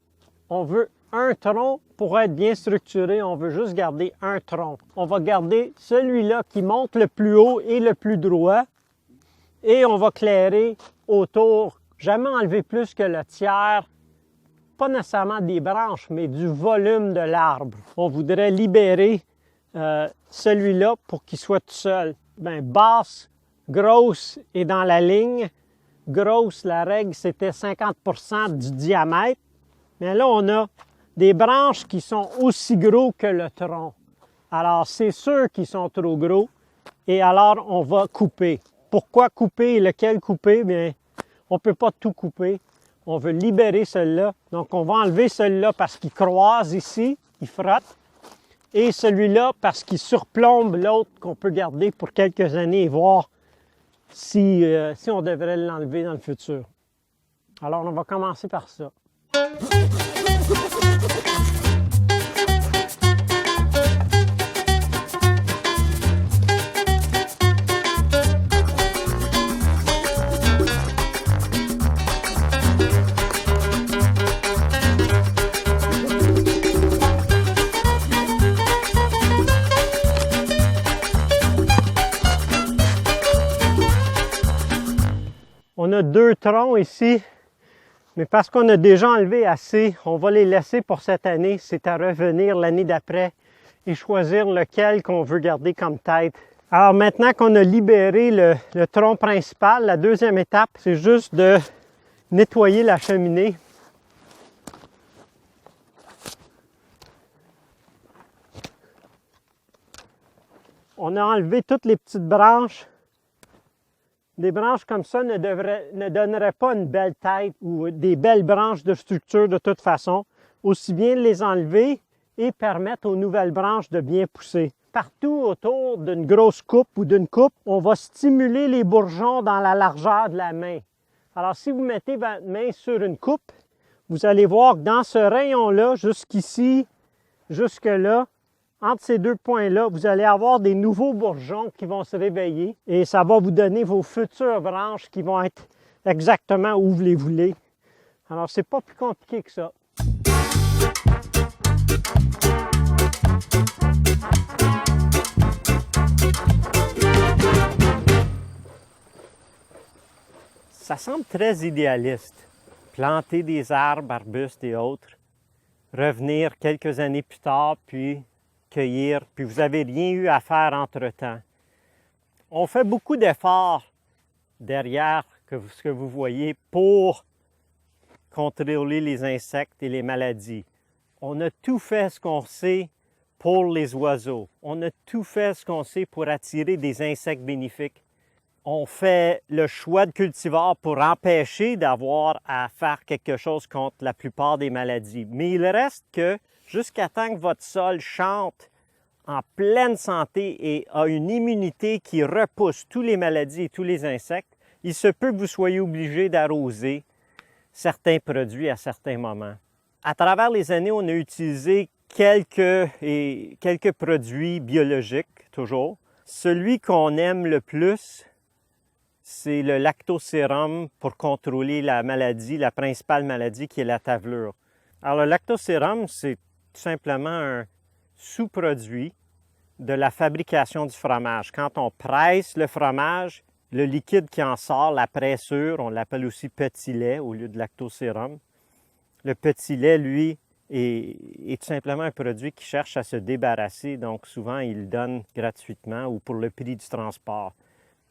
on veut un tronc pour être bien structuré, on veut juste garder un tronc. On va garder celui-là qui monte le plus haut et le plus droit et on va clairer autour, jamais enlever plus que le tiers, pas nécessairement des branches, mais du volume de l'arbre. On voudrait libérer celui-là pour qu'il soit tout seul. Bien, basse, grosse et dans la ligne. Grosse, la règle, c'était 50% du diamètre. Mais là, on a des branches qui sont aussi gros que le tronc. Alors, c'est ceux qui sont trop gros. Et alors, on va couper. Pourquoi couper et lequel couper? Bien, on ne peut pas tout couper. On veut libérer celui-là. Donc, on va enlever celui-là parce qu'il croise ici, il frotte. Et celui-là parce qu'il surplombe l'autre qu'on peut garder pour quelques années et voir si on devrait l'enlever dans le futur. Alors, on va commencer par ça. On a 2 troncs ici, mais parce qu'on a déjà enlevé assez, on va les laisser pour cette année. C'est à revenir l'année d'après et choisir lequel qu'on veut garder comme tête. Alors maintenant qu'on a libéré le tronc principal, la deuxième étape, c'est juste de nettoyer la cheminée. On a enlevé toutes les petites branches. Des branches comme ça ne donneraient pas une belle tête ou des belles branches de structure de toute façon. Aussi bien les enlever et permettre aux nouvelles branches de bien pousser. Partout autour d'une grosse coupe ou d'une coupe, on va stimuler les bourgeons dans la largeur de la main. Alors, si vous mettez votre main sur une coupe, vous allez voir que dans ce rayon-là, jusqu'ici, jusque-là, entre ces deux points-là, vous allez avoir des nouveaux bourgeons qui vont se réveiller et ça va vous donner vos futures branches qui vont être exactement où vous les voulez. Alors, c'est pas plus compliqué que ça. Ça semble très idéaliste, planter des arbres, arbustes et autres, revenir quelques années plus tard, puis cueillir, puis vous n'avez rien eu à faire entre-temps. On fait beaucoup d'efforts derrière ce que vous voyez pour contrôler les insectes et les maladies. On a tout fait ce qu'on sait pour les oiseaux. On a tout fait ce qu'on sait pour attirer des insectes bénéfiques. On fait le choix de cultivars pour empêcher d'avoir à faire quelque chose contre la plupart des maladies. Mais il reste que jusqu'à temps que votre sol chante en pleine santé et a une immunité qui repousse toutes les maladies et tous les insectes, il se peut que vous soyez obligé d'arroser certains produits à certains moments. À travers les années, on a utilisé quelques produits biologiques, toujours. Celui qu'on aime le plus, c'est le lactosérum pour contrôler la maladie, la principale maladie qui est la tavelure. Alors, le lactosérum, c'est tout simplement un sous-produit de la fabrication du fromage. Quand on presse le fromage, le liquide qui en sort, la pressure, on l'appelle aussi petit lait au lieu de lactosérum. Le petit lait, lui, est tout simplement un produit qui cherche à se débarrasser, donc souvent il le donne gratuitement ou pour le prix du transport.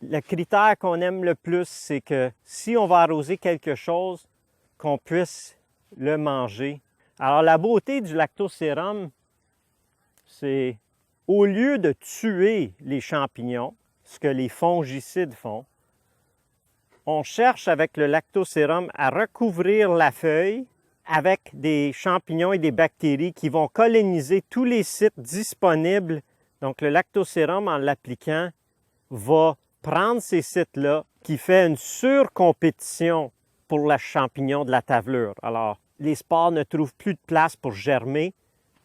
Le critère qu'on aime le plus, c'est que si on va arroser quelque chose, qu'on puisse le manger. Alors, la beauté du lactosérum, c'est au lieu de tuer les champignons, ce que les fongicides font, on cherche avec le lactosérum à recouvrir la feuille avec des champignons et des bactéries qui vont coloniser tous les sites disponibles. Donc, le lactosérum, en l'appliquant, va prendre ces sites-là qui fait une surcompétition pour le champignon de la tavelure. Alors, les spores ne trouvent plus de place pour germer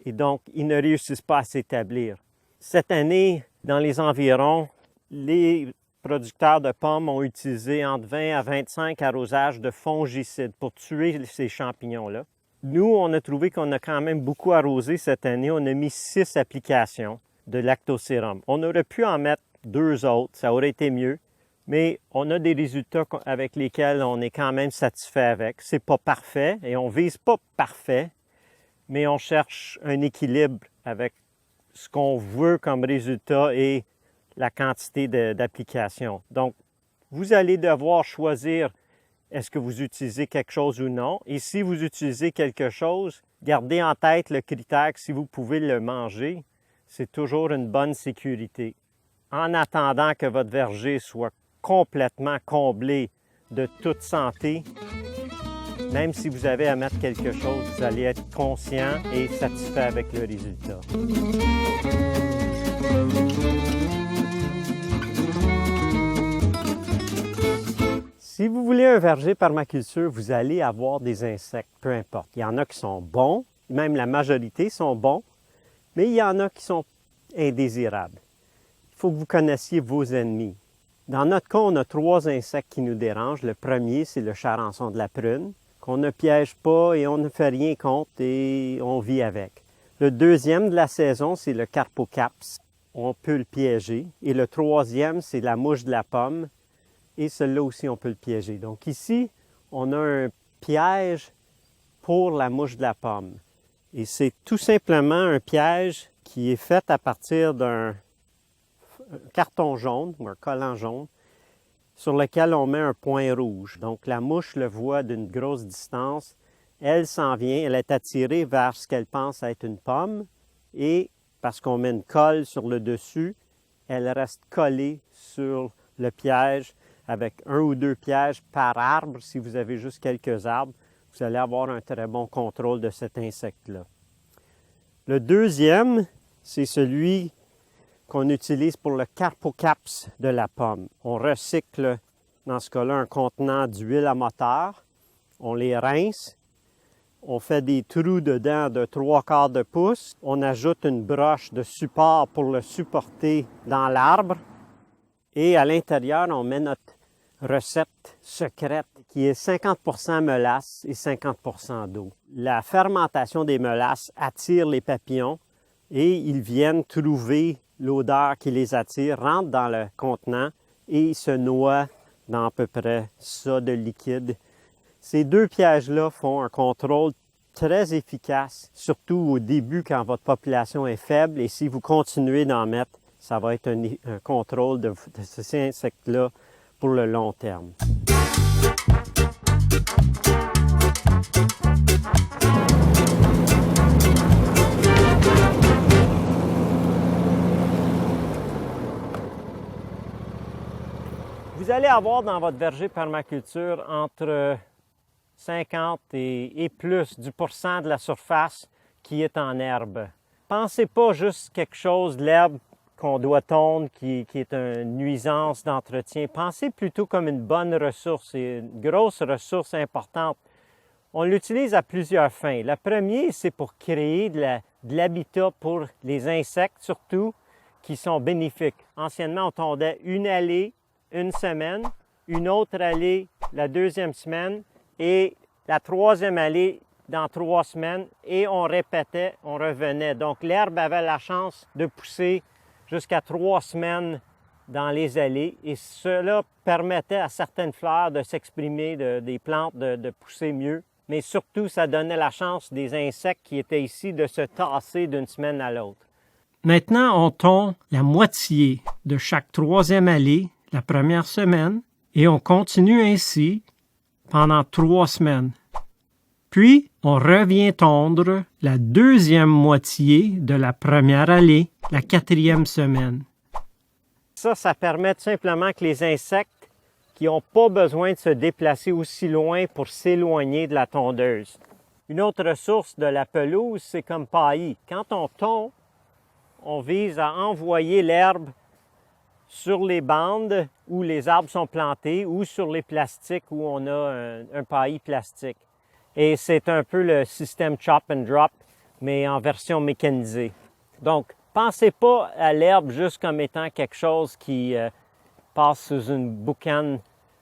et donc ils ne réussissent pas à s'établir. Cette année, dans les environs, les producteurs de pommes ont utilisé entre 20 à 25 arrosages de fongicides pour tuer ces champignons-là. Nous, on a trouvé qu'on a quand même beaucoup arrosé cette année. On a mis 6 applications de lactosérum. On aurait pu en mettre 2 autres, ça aurait été mieux, mais on a des résultats avec lesquels on est quand même satisfait avec. C'est pas parfait et on vise pas parfait, mais on cherche un équilibre avec ce qu'on veut comme résultat et la quantité d'applications. Donc, vous allez devoir choisir est-ce que vous utilisez quelque chose ou non. Et si vous utilisez quelque chose, gardez en tête le critère que si vous pouvez le manger, c'est toujours une bonne sécurité. En attendant que votre verger soit complètement comblé de toute santé, même si vous avez à mettre quelque chose, vous allez être conscient et satisfait avec le résultat. Si vous voulez un verger permaculture, vous allez avoir des insectes, peu importe. Il y en a qui sont bons, même la majorité sont bons, mais il y en a qui sont indésirables. Il faut que vous connaissiez vos ennemis. Dans notre cas, on a 3 insectes qui nous dérangent. Le premier, c'est le charançon de la prune, qu'on ne piège pas et on ne fait rien contre et on vit avec. Le deuxième de la saison, c'est le carpocaps. On peut le piéger. Et le troisième, c'est la mouche de la pomme. Et celui-là aussi, on peut le piéger. Donc ici, on a un piège pour la mouche de la pomme. Et c'est tout simplement un piège qui est fait à partir d'un carton jaune ou un collant jaune sur lequel on met un point rouge. Donc la mouche le voit d'une grosse distance. Elle s'en vient, elle est attirée vers ce qu'elle pense être une pomme. Et parce qu'on met une colle sur le dessus, elles restent collées sur le piège avec 1 ou 2 pièges par arbre. Si vous avez juste quelques arbres, vous allez avoir un très bon contrôle de cet insecte-là. Le deuxième, c'est celui qu'on utilise pour le carpocaps de la pomme. On recycle, dans ce cas-là, un contenant d'huile à moteur. On les rince. On fait des trous dedans de 3/4 de pouce. On ajoute une broche de support pour le supporter dans l'arbre. Et à l'intérieur, on met notre recette secrète qui est 50% mélasse et 50% d'eau. La fermentation des mélasses attire les papillons et ils viennent trouver l'odeur qui les attire, rentrent dans le contenant et se noient dans à peu près ça de liquide. Ces 2 pièges-là font un contrôle très efficace, surtout au début quand votre population est faible et si vous continuez d'en mettre, ça va être un contrôle de ces insectes-là pour le long terme. Vous allez avoir dans votre verger permaculture entre 50 et plus du % de la surface qui est en herbe. Pensez pas juste quelque chose de l'herbe qu'on doit tondre, qui est une nuisance d'entretien. Pensez plutôt comme une bonne ressource et une grosse ressource importante. On l'utilise à plusieurs fins. La première, c'est pour créer de l'habitat pour les insectes, surtout, qui sont bénéfiques. Anciennement, on tondait une allée, une semaine, une autre allée la 2e semaine et la 3e allée dans 3 semaines et on répétait, on revenait. Donc l'herbe avait la chance de pousser jusqu'à 3 semaines dans les allées et cela permettait à certaines fleurs de s'exprimer, des plantes de pousser mieux. Mais surtout, ça donnait la chance des insectes qui étaient ici de se tasser d'une semaine à l'autre. Maintenant, on tond la moitié de chaque 3e allée la première semaine et on continue ainsi pendant 3 semaines. Puis, on revient tondre la 2e moitié de la première allée la 4e semaine. Ça permet tout simplement que les insectes qui n'ont pas besoin de se déplacer aussi loin pour s'éloigner de la tondeuse. Une autre source de la pelouse, c'est comme paillis. Quand on tond, on vise à envoyer l'herbe sur les bandes où les arbres sont plantés ou sur les plastiques où on a un paillis plastique. Et c'est un peu le système chop and drop, mais en version mécanisée. Donc, pensez pas à l'herbe juste comme étant quelque chose qui passe sous une boucane,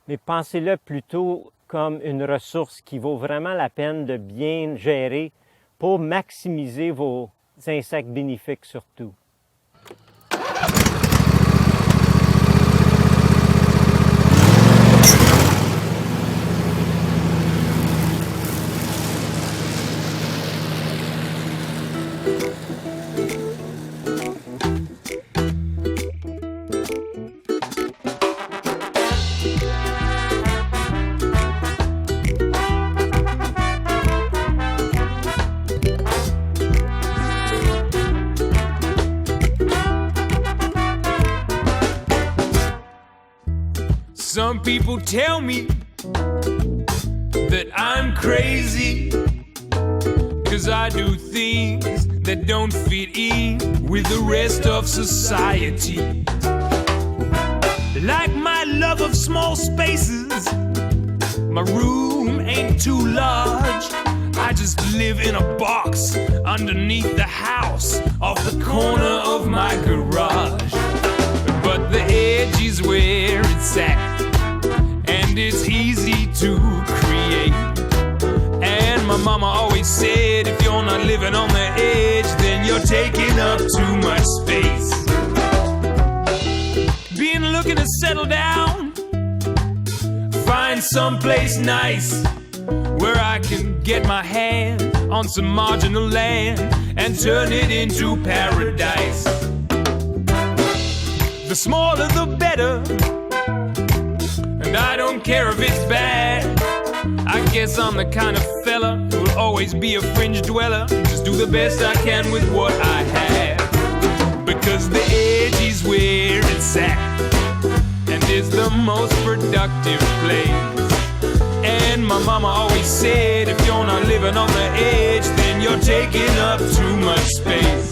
mais pensez-le plutôt comme une ressource qui vaut vraiment la peine de bien gérer pour maximiser vos insectes bénéfiques surtout. Some people tell me that I'm crazy, 'cause I do things that don't fit in with the rest of society. Like my love of small spaces, my room ain't too large. I just live in a box underneath the house off the corner of my garage. But the edge is where it's at, and it's easy to create. And my mama always said, if you're not living on the edge, then you're taking up too much space. Been looking to settle down, find someplace nice where I can get my hand on some marginal land and turn it into paradise. The smaller the better, and I don't care if it's bad. I guess I'm the kind of fella who'll always be a fringe dweller, just do the best I can with what I have. But 'cause the edge is where it's at and is the most productive place. And my mama always said, if you're not living on the edge, then you're taking up too much space.